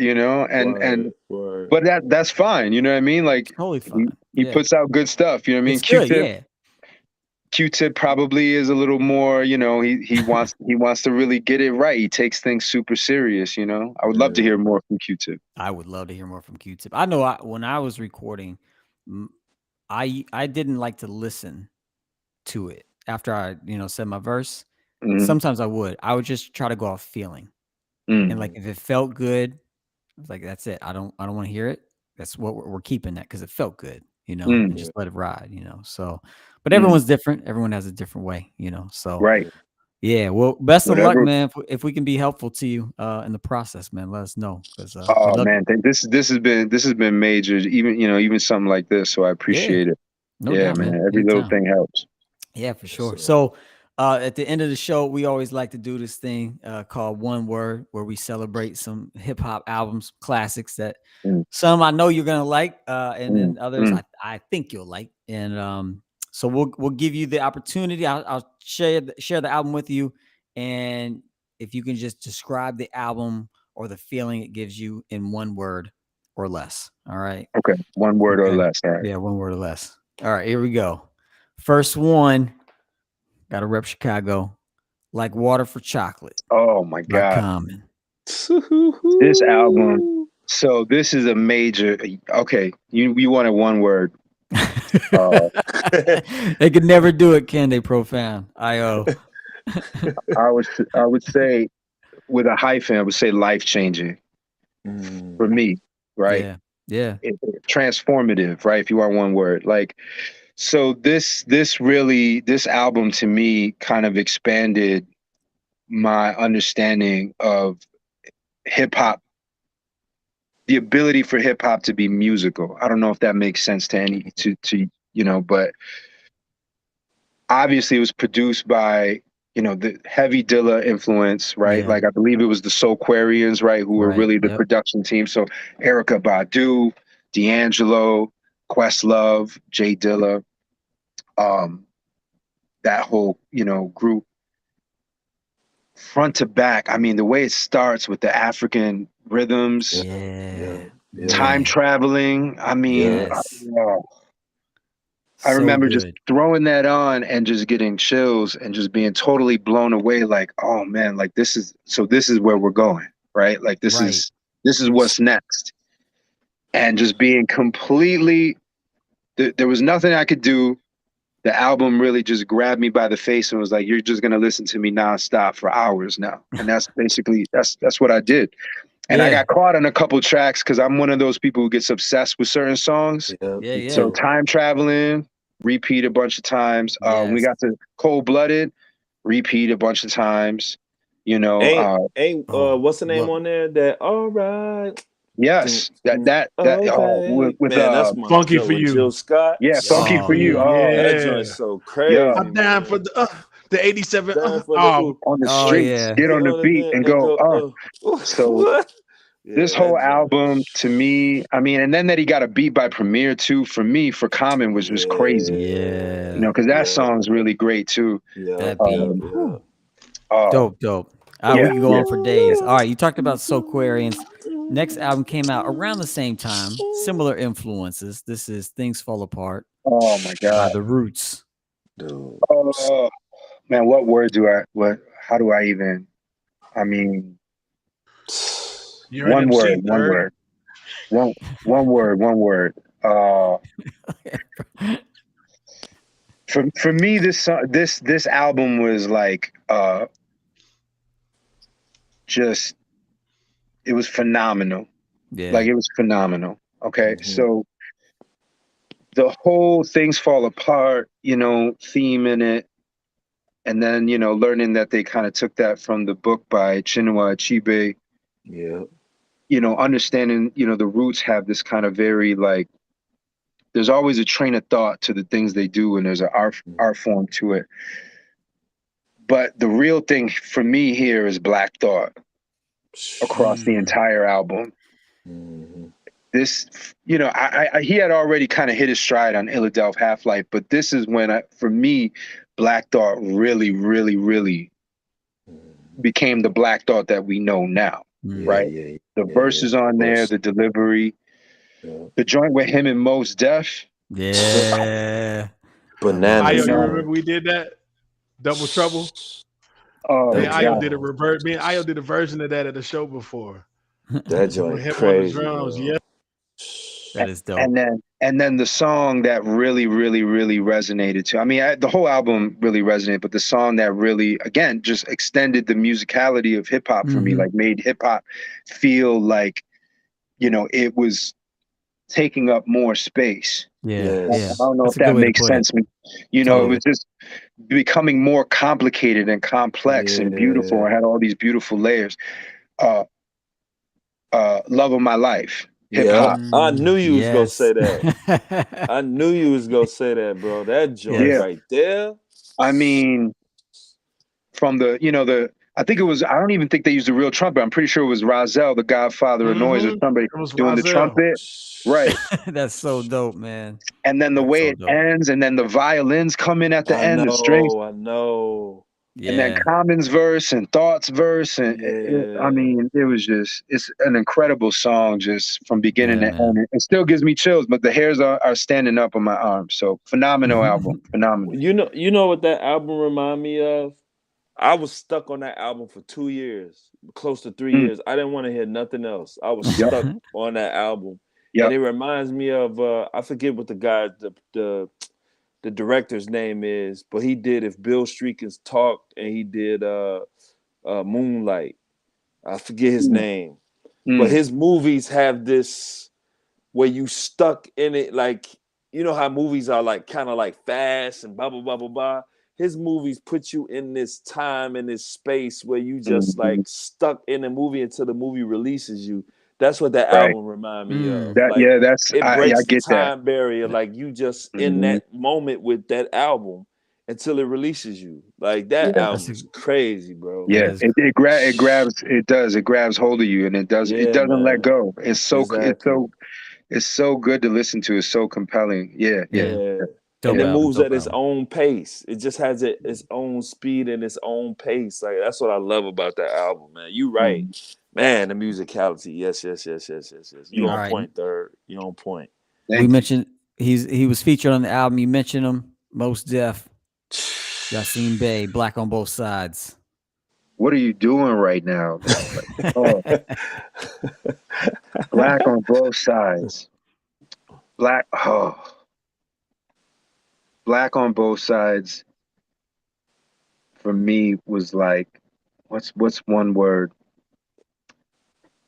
but that's fine, you know what I mean? Like, totally fine. He puts out good stuff, you know what I mean? It's good, yeah. Q-Tip probably is a little more, he wants to really get it right. He takes things super serious, I would love to hear more from Q-Tip. I would love to hear more from Q-Tip. I know when I was recording, I didn't like to listen to it after I, said my verse. Sometimes I would just try to go off feeling. And like, if it felt good, I was like, that's it. I don't want to hear it. That's what we're keeping that because it felt good, and just let it ride, So, but everyone's different. Everyone has a different way, So, right. Yeah. Well, best of luck, man. If we can be helpful to you in the process, man, let us know. Oh man, this has been major. Even something like this. So I appreciate it. No doubt, man. Every Anytime. little thing helps. Yeah, for sure. So at the end of the show, we always like to do this thing called One Word, where we celebrate some hip hop albums, classics that some I know you're gonna like, and then others I think you'll like. And so we'll give you the opportunity. I'll share the album with you, and if you can just describe the album or the feeling it gives you in one word or less. All right. Okay. One word or less. All right. Yeah, one word or less. All right, here we go. First one. Got to rep Chicago. Like Water for Chocolate. Oh my God. Common. This album. So this is a major. Okay, you wanted one word. They could never do it, can they? Profound. I.O. I would say, with a hyphen, I would say life changing for me, right? Yeah. Transformative, right? If you want one word, like. So this album to me kind of expanded my understanding of hip hop, the ability for hip hop to be musical. I don't know if that makes sense to but obviously it was produced by, the heavy Dilla influence, right? Yeah. Like I believe it was the Soulquarians, right? Who were really the production team. So Erykah Badu, D'Angelo, Questlove, J Dilla, that whole, group front to back. I mean, the way it starts with the African rhythms, time traveling. I mean, I remember just throwing that on and just getting chills and just being totally blown away. Like, oh man, like this is where we're going, right? Like this is what's next. And just being completely, there was nothing I could do. The album really just grabbed me by the face and was like, you're just going to listen to me nonstop for hours now. And that's basically, that's what I did. And I got caught on a couple tracks because I'm one of those people who gets obsessed with certain songs. So Time Traveling, repeat a bunch of times. We got to Cold Blooded, repeat a bunch of times. What's the name on there? That all right. Yes, with that's my Funky for You. Jill Scott. Yeah, Funky for You. That joint's so crazy. I'm down for the 87 on the streets. Get on the beat and go. So this whole album to me, I mean, and then that he got a beat by Premier too. For me, for Common was just crazy. Yeah, because that song's really great too. That beat. Dope. We can go on for days. All right, you talked about Soulquarians. Next album came out around the same time. Similar influences. This is Things Fall Apart. Oh my God. By The Roots. Dude. Oh man, what word how do I even, I mean, one word. For me, this album was like, just, it was phenomenal. Like it was phenomenal. Okay. So the whole Things Fall Apart, theme in it. And then, learning that they kind of took that from the book by Chinua Achebe. Yeah. understanding, the roots have this kind of very like, there's always a train of thought to the things they do, and there's an art form to it. But the real thing for me here is Black Thought across the entire album. This, he had already kind of hit his stride on Illadelph Half-Life, but this is when, for me, Black Thought really, really, really became the Black Thought that we know now, right? The verses on there, the delivery, the joint with him and Mos Def. Yeah. Bananas. You remember we did that? Double Trouble? Oh, me and Ayo did Ayo did a version of that at the show before. That joint crazy. Drums, yeah. That is dope. And then the song that really, really, really resonated too. I mean, the whole album really resonated, but the song that really, again, just extended the musicality of hip hop for me, like made hip hop feel like, it was taking up more space. Yeah. I don't know if that makes sense. It was just becoming more complicated and complex and beautiful, and had all these beautiful layers. Love of My Life. Hip hop. I knew you was gonna say that. I knew you was gonna say that, bro. That joint right there. I mean, from the, I think it was, I don't even think they used a real trumpet. I'm pretty sure it was Rozelle, the godfather of noise, or somebody doing the trumpet. Right. That's so dope, man. And then the way it ends, and then the violins come in at the end, the strings. I know. Yeah. And then Common's verse and Thought's verse. And it was just, it's an incredible song just from beginning to end. It still gives me chills, but the hairs are standing up on my arms. So phenomenal album. Phenomenal. You know what that album remind me of? I was stuck on that album for 2 years, close to 3 years. I didn't want to hear nothing else. I was stuck on that album. And it reminds me of, I forget what the guy, the director's name is, but he did If Bill Streakins Talked, and he did Moonlight. I forget his name. But his movies have this where you stuck in it, like, you know how movies are like kind of like fast and blah, blah, blah, blah, blah. His movies put you in this time, in this space where you just like stuck in a movie until the movie releases you. That's what that album remind me of. It breaks the time barrier. Like you just in that moment with that album until it releases you. Like that album is crazy, bro. Yeah, it grabs hold of you, and it doesn't let go. It's so it's so good to listen to. It's so compelling. Yeah. And it moves at its own pace. It just has its own speed and its own pace. Like that's what I love about that album, man. You right. Man, the musicality. Yes. You on point, Third. You on point. We mentioned he was featured on the album. You mentioned him. Mos Def. Yasin Bey, Black on Both Sides. What are you doing right now? Black on Both Sides. Black on Both Sides for me was like, what's one word?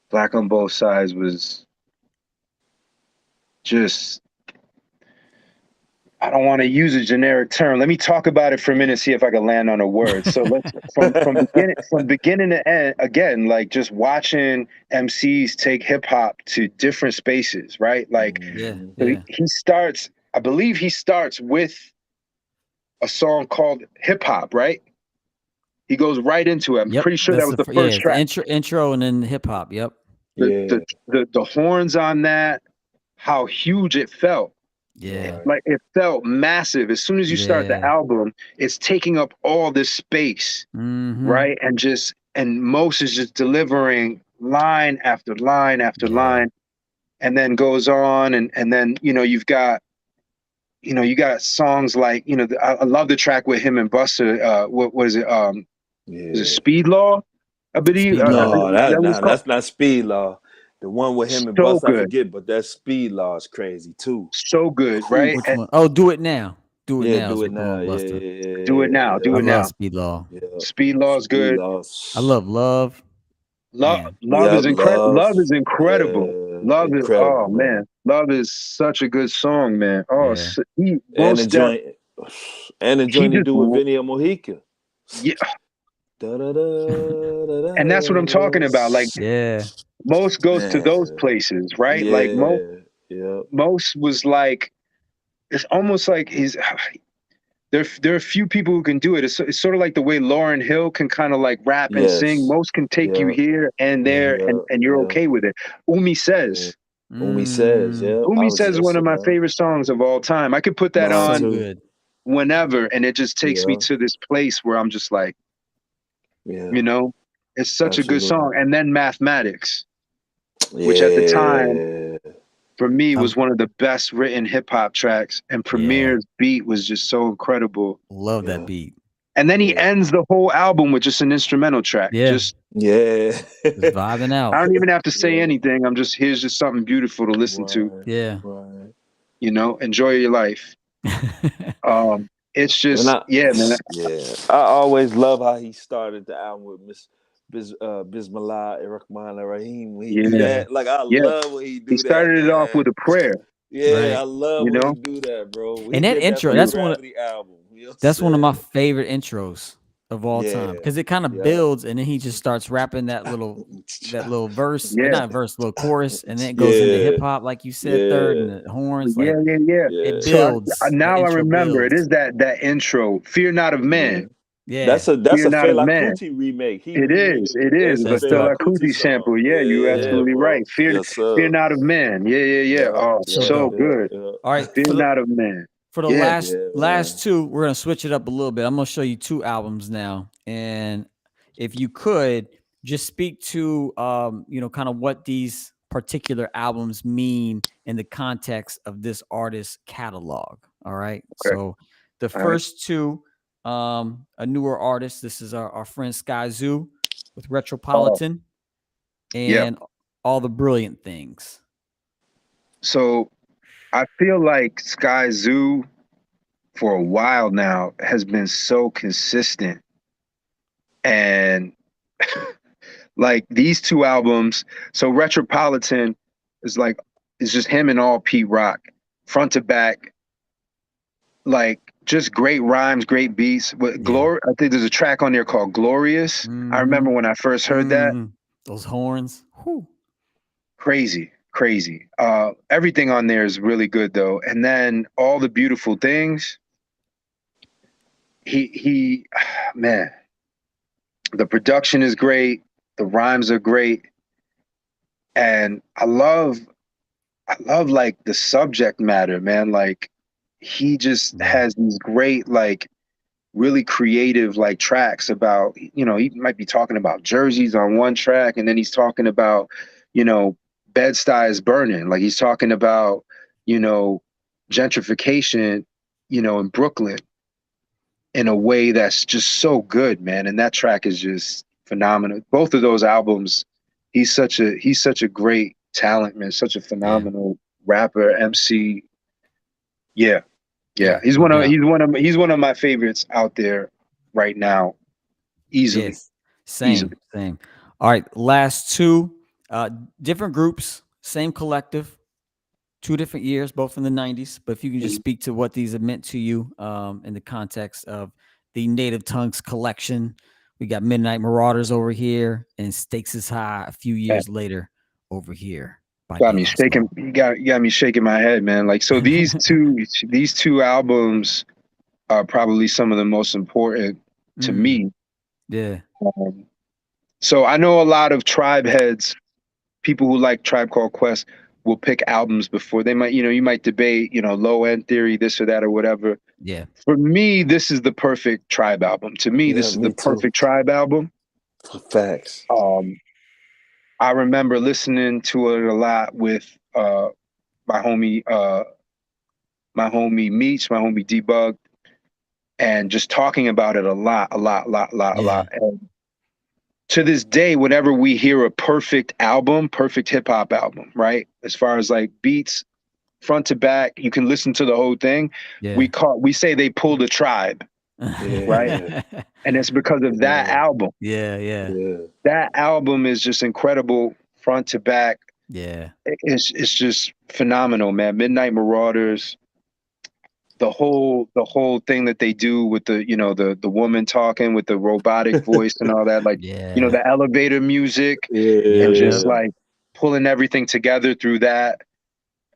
Black on Both Sides was just, I don't want to use a generic term. Let me talk about it for a minute, see if I can land on a word. So let's from beginning to end, again, like just watching MCs take hip hop to different spaces, right? Like he starts, I believe he starts with a song called Hip Hop, right? He goes right into it. I'm pretty sure that was the first track. Intro and then hip hop. Yep. The horns on that, how huge it felt. Yeah. Like it felt massive. As soon as you start the album, it's taking up all this space, right? And Mos is just delivering line after line after line, and then goes on, and then you've got songs like I love the track with him and Busta. What is it? Is it Speed Law? I believe. No, that's not Speed Law. The one with him and Busta, I forget, but that Speed Law is crazy too. So good, right? Which one? Oh, Do It Now. Do It Now. Do It Now. Do It Now. Do It Now. Speed Law. Yeah. Speed Law is good. I love Love. Love is incredible. Love is incredible. Yeah, Love is man. Love is such a good song, man. Oh, and the joint he do with Vinny Mojica. Yeah. And that's what I'm talking about. Like Yeah. most goes to those Man. places, right? Like Yeah. most was like, it's almost like there are a few people who can do it. It's sort of like the way Lauryn Hill can kind of like rap and sing. Yes. Most can take you Yeah. here and there, Yeah. and you're Yeah. okay with it. Umi Yeah. Says. Umi Says, yeah. I Umi was Says is one just, of my yeah. favorite songs of all time. I could put that Mine So on too. good. whenever, and it just takes me Yeah. to this place where I'm just like, Yeah. you know, it's such a good Absolutely. song. And then Mathematics, which at the time Yeah. for me I was one of the best written hip hop tracks, and Yeah. Premier's beat was just so incredible. Love that Yeah. beat. And then he Yeah. ends the whole album with just an instrumental track. Yeah. Just Yeah. Just vibing I out. don't even have to say Yeah. anything. Here's just something beautiful to listen to. Right. Yeah. Right. You know, enjoy your life. It's And just man. I always love how he started the album with Bismillah Rahman Rahim. When he do Yeah, Yeah. that, like I yeah. love when he He do that, started it off man. with a prayer. Yeah, Right. I love You when he know, do that, bro. He And that did that intro, for the that's one of Gravity album. You know what I'm that's one of my saying? favorite intros of all time. Yeah. Because it kind of Yeah. builds and then he just starts rapping that little verse, or yeah, not verse, little chorus, and then it goes into Yeah. hip hop, like you said, third, Yeah. and the horns. yeah, Like yeah, yeah. it Yeah. So builds. The now I intro remember it builds. is that intro. Fear not of Yeah. man. Yeah. That's Fear a not of Fela man. Kuti remake. He It remixed is. It is. it's a But That's Fela Fela dope. Kuti Kuti song. sample. Yeah, you're Yeah. absolutely right. Bro. Yes, Fear sir. not of man. Yeah, yeah, yeah. Yeah. Oh, So Yeah. so dope. good. Yeah. All right. Fear not of man. For the Yeah. last Yeah, man. last two, we're gonna switch it up a little bit. I'm gonna show you two albums now, and if you could just speak to kind of what these particular albums mean in the context of this artist's catalog. All right. Okay. So the All right. first two, a newer artist. This is our friend Sky Zoo with Oh, Retropolitan yeah. and All the Brilliant Things. So I feel like Sky Zoo for a while now has been so consistent, and like these two albums. So Retropolitan is just him and all Pete Rock, front to back, like just great rhymes, great beats. With Glory, I think there's a track on there called Glorious. I remember when I first heard that. Those horns. Whew. Crazy. Everything on there is really good though. And then All the Beautiful Things. He man, the production is great, the rhymes are great, and I love like the subject matter, man. Like he just has these great, like really creative like tracks about, he might be talking about jerseys on one track, and then he's talking about, Bed-Stuy is burning. Like he's talking about, gentrification, in Brooklyn in a way that's just so good, man. And that track is just phenomenal. Both of those albums, he's such a great talent, man. Such a phenomenal rapper, MC. Yeah. He's no one of doubt. he's one of my favorites out there right now. Easily. Yes. Same. All right. Last two, different groups, same collective, 2 different years, both in the 90s. But if you can just speak to what these have meant to you in the context of the Native Tongues collection. We got Midnight Marauders over here and Stakes is High a few years later over here. Got me shaking. You got me shaking my head, man. Like, so these two albums are probably some of the most important to me. Yeah. So I know a lot of tribe heads, people who like Tribe Called Quest, will pick albums before they might, you might debate, Low End Theory, this or that or whatever. Yeah. For me, this is the perfect Tribe album. To me, this is the perfect Tribe album. Facts. I remember listening to it a lot with my homie Meech, my homie Debug, and just talking about it a lot. And to this day, whenever we hear a perfect album, perfect hip hop album, right? As far as like beats, front to back, you can listen to the whole thing. Yeah. We say they pulled a Tribe, right? And it's because of that album. Yeah. That album is just incredible, front to back. Yeah. It's just phenomenal, man. Midnight Marauders. the whole thing that they do with the the woman talking with the robotic voice and all that, like Yeah. the elevator music and just Yeah. like pulling everything together through that.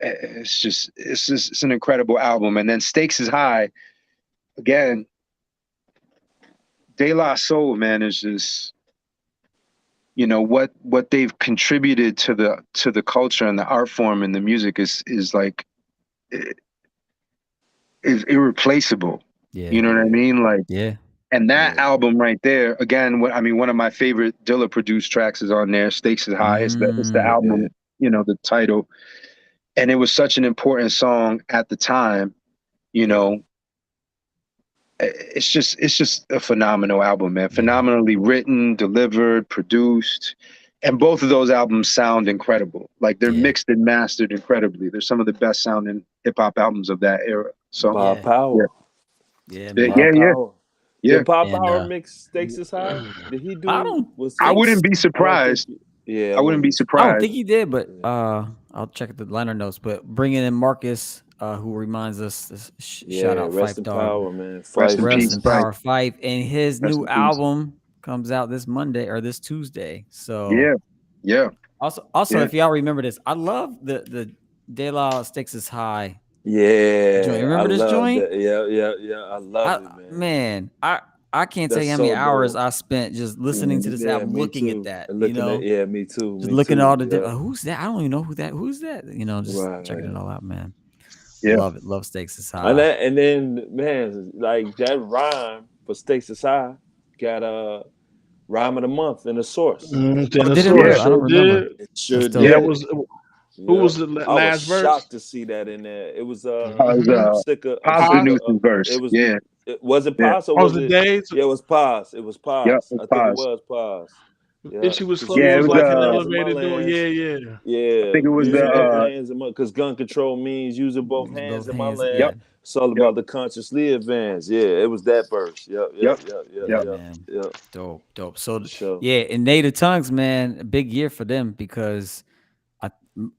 It's an incredible album. And then Stakes is High again. De La Soul, man, is just what they've contributed to the culture and the art form and the music is like is irreplaceable. Yeah. You know what I mean? Like, Yeah. and that album right there, again, one of my favorite Dilla produced tracks is on there. Stakes is High. It's the album, the title, and it was such an important song at the time. It's just a phenomenal album, man. Phenomenally written, delivered, produced, and both of those albums sound incredible. Like they're mixed and mastered incredibly. They're some of the best sounding hip hop albums of that era. So Bob Power. Yeah, yeah, man. yeah. Did Bob And, Power mix Stakes is High? Did he do? I don't I wouldn't be I surprised. yeah, I wouldn't be I surprised. don't think he did, but I'll check the liner notes. But bringing in Marcus, who reminds us, shout out rest Fife in Dog. power, man. Rest in Rest peace, in Fife. power, Fife, and his Rest new in peace. album comes out this Monday or this Tuesday. So yeah. Also, if y'all remember this, I love the De La Stakes is High. Yeah, joint. Remember this joint? That. Yeah. I love it, man. Man, I can't tell That's you how many so hours dope. I spent just listening to this album, me looking too. at that. Looking at, me too. Just me looking too. at all the different. Who's that? I don't even know who's that. Just checking it all out, man. Yeah. Love it. Love Stakes is High. And then, man, like that rhyme for Stakes is High got rhyme of the month in the source. Did it really? I don't remember. It sure did. Yeah, who was the last I was verse? shocked to see that in there. It was Positive Nuisance verse. It was was it Paz or was the it? Days? Yeah, it was Paz. It was Paz. Yep, I think it was Paz. Yeah, And she was it floating was like an like elevator door. Yeah. Yeah, I think it was using both the hands because gun control means using both hands in my land. Yeah. It's all about the consciously advance. Yeah, it was that verse. Yep. Man. Dope. So in native tongues, man, a big year for them because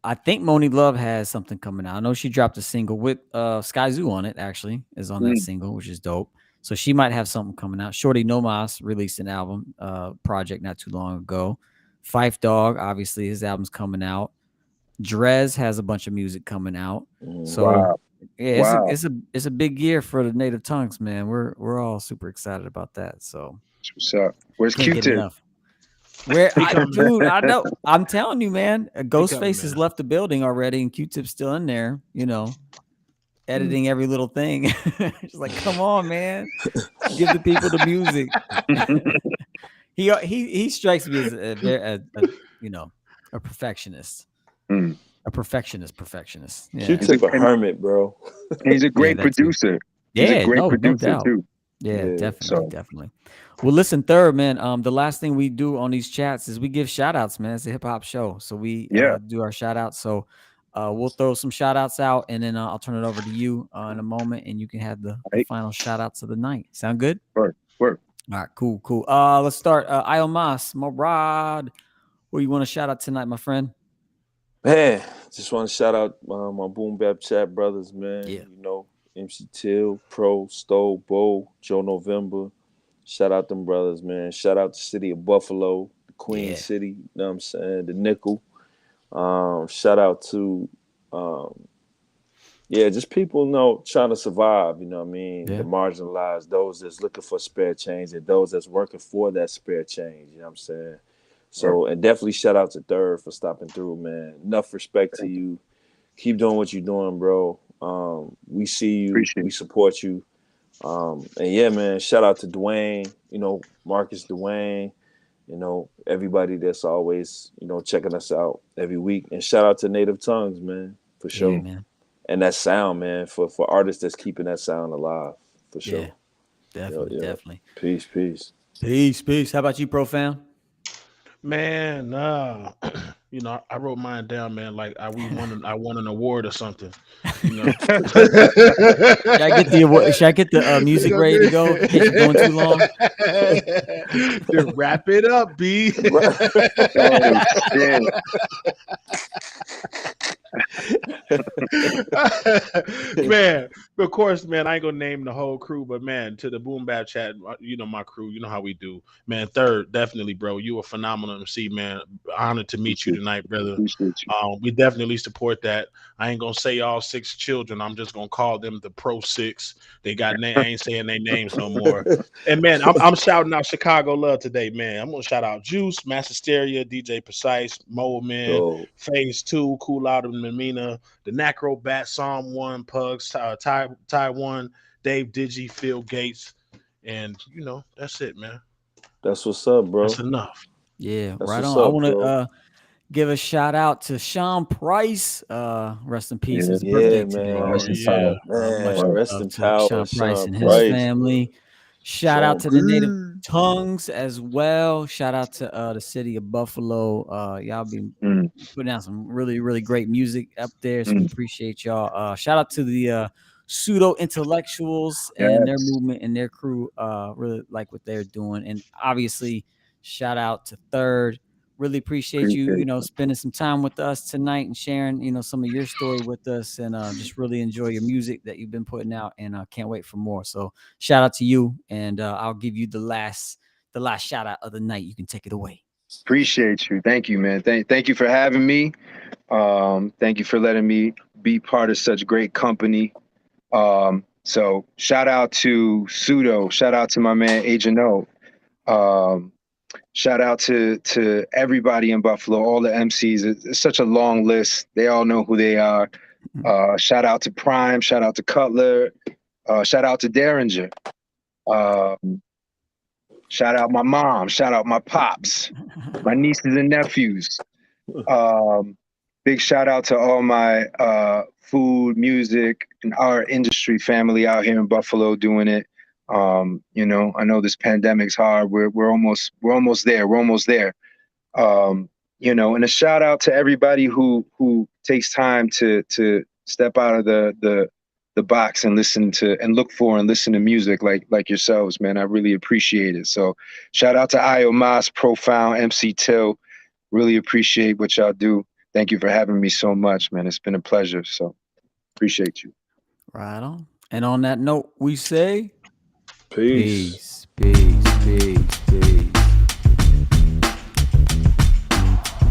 I think Moni Love has something coming out. I know she dropped a single with Sky Zoo on it. Actually, is on that single, which is dope. So she might have something coming out. Shorty Nomas released an album project not too long ago. Fife Dog, obviously, his album's coming out. Drez has a bunch of music coming out. So it's a big year for the native tongues, man. We're all super excited about that. So what's up? Where's Q-Tip? Dude, I know. I'm telling you, man. Ghostface has left the building already, and Q-Tip's still in there. Editing every little thing. Just like, come on, man. Give the people the music. He strikes me as a perfectionist. A perfectionist. Yeah. Q-Tip a hermit, bro. He's a great producer. He's a great producer too. Yeah, definitely. Well, listen, third, man. The last thing we do on these chats is we give shout outs, man. It's a hip hop show. So we do our shout outs. So we'll throw some shout outs out and then I'll turn it over to you in a moment and you can have the final shout outs of the night. Sound good? Work. All right, cool. Let's start. Io Mas, Morad. Who you want to shout out tonight, my friend? Man, just want to shout out my Boom Bap Chat brothers, man. Yeah. MC Till, Pro, Stowe, Bo, Joe November. Shout out them brothers, man. Shout out the city of Buffalo, the Queen City, you know what I'm saying? The Nickel. Shout out to just people trying to survive, you know what I mean? The marginalized, those that's looking for spare change and those that's working for that spare change, you know what I'm saying? So, and definitely shout out to Third for stopping through, man. Enough respect to you. Keep doing what you're doing, bro. We see you. We support you. And yeah, man, shout out to Dwayne, Marcus Dwayne, everybody that's always, checking us out every week. And shout out to Native Tongues, man, for sure. Yeah, man. And that sound, man, for artists that's keeping that sound alive, for sure. Yeah, definitely. Peace. How about you, Profound? Man, I wrote mine down, man. Like I won an award or something. Should I get the award? Should I get the music ready to go? In case you're going too long. Wrap it up, B. Man, Of course, man, I ain't gonna name the whole crew, but man, to the Boom Bap Chat, you know my crew, you know how we do, man. Third, definitely, bro. You a phenomenal MC, man. Honored to meet you tonight, brother. Appreciate you. We definitely support that. I ain't gonna say all 6 children. I'm just gonna call them the Pro Six. They got I ain't saying their names no more. And man, I'm shouting out Chicago love today, man. I'm gonna shout out Juice, Master Stereo, DJ Precise, Mo Man, So Phase Two, Cool Out of Mamina, the Nacro Bat, Psalm One, Pugs, Taiwan, Dave Digi, Phil Gates, and you know that's it, man. that's what's up, That's bro. enough. Yeah, That's right what's on. I up, want bro. to give a shout out to Sean Price. Rest in peace. Yeah, His Yeah, birthday today, man. Oh rest man. in yeah, So power. Man, much Word. rest love in to power, Sean Price Sean and his Price. family. Shout out Sean to the native Price. tongues as well. Shout out to the city of Buffalo. Y'all be Mm, putting out some really, really great music up there. So we mm, appreciate y'all. Shout out to the Pseudo Intellectuals and their yes. movement and their crew. Really like what they're doing. And obviously, shout out to Third. Really appreciate you, Appreciate you. spending some time with us tonight and sharing, some of your story with us, and just really enjoy your music that you've been putting out, and can't wait for more. So shout out to you, and I'll give you the last shout out of the night. You can take it away. Appreciate you. Thank you, man. Thank you for having me. Thank you for letting me be part of such great company. So shout out to Pseudo. Shout out to my man Agent O. Um, Shout out to everybody in Buffalo, all the MCs. It's such a long list. They all know who they are. Shout out to Prime. Shout out to Cutler. Shout out to Derringer. Shout out my mom. Shout out my pops, my nieces and nephews. Big shout out to all my food, music, and art industry family out here in Buffalo doing it. I know this pandemic's hard. We're almost there. We're almost there. And a shout out to everybody who takes time to step out of the box and look for and listen to music like yourselves, man. I really appreciate it. So shout out to Io Mas, Profound, MC Till. Really appreciate what y'all do. Thank you for having me so much, man. It's been a pleasure. So appreciate you. Right on. And on that note, we say Peace. peace, peace, peace.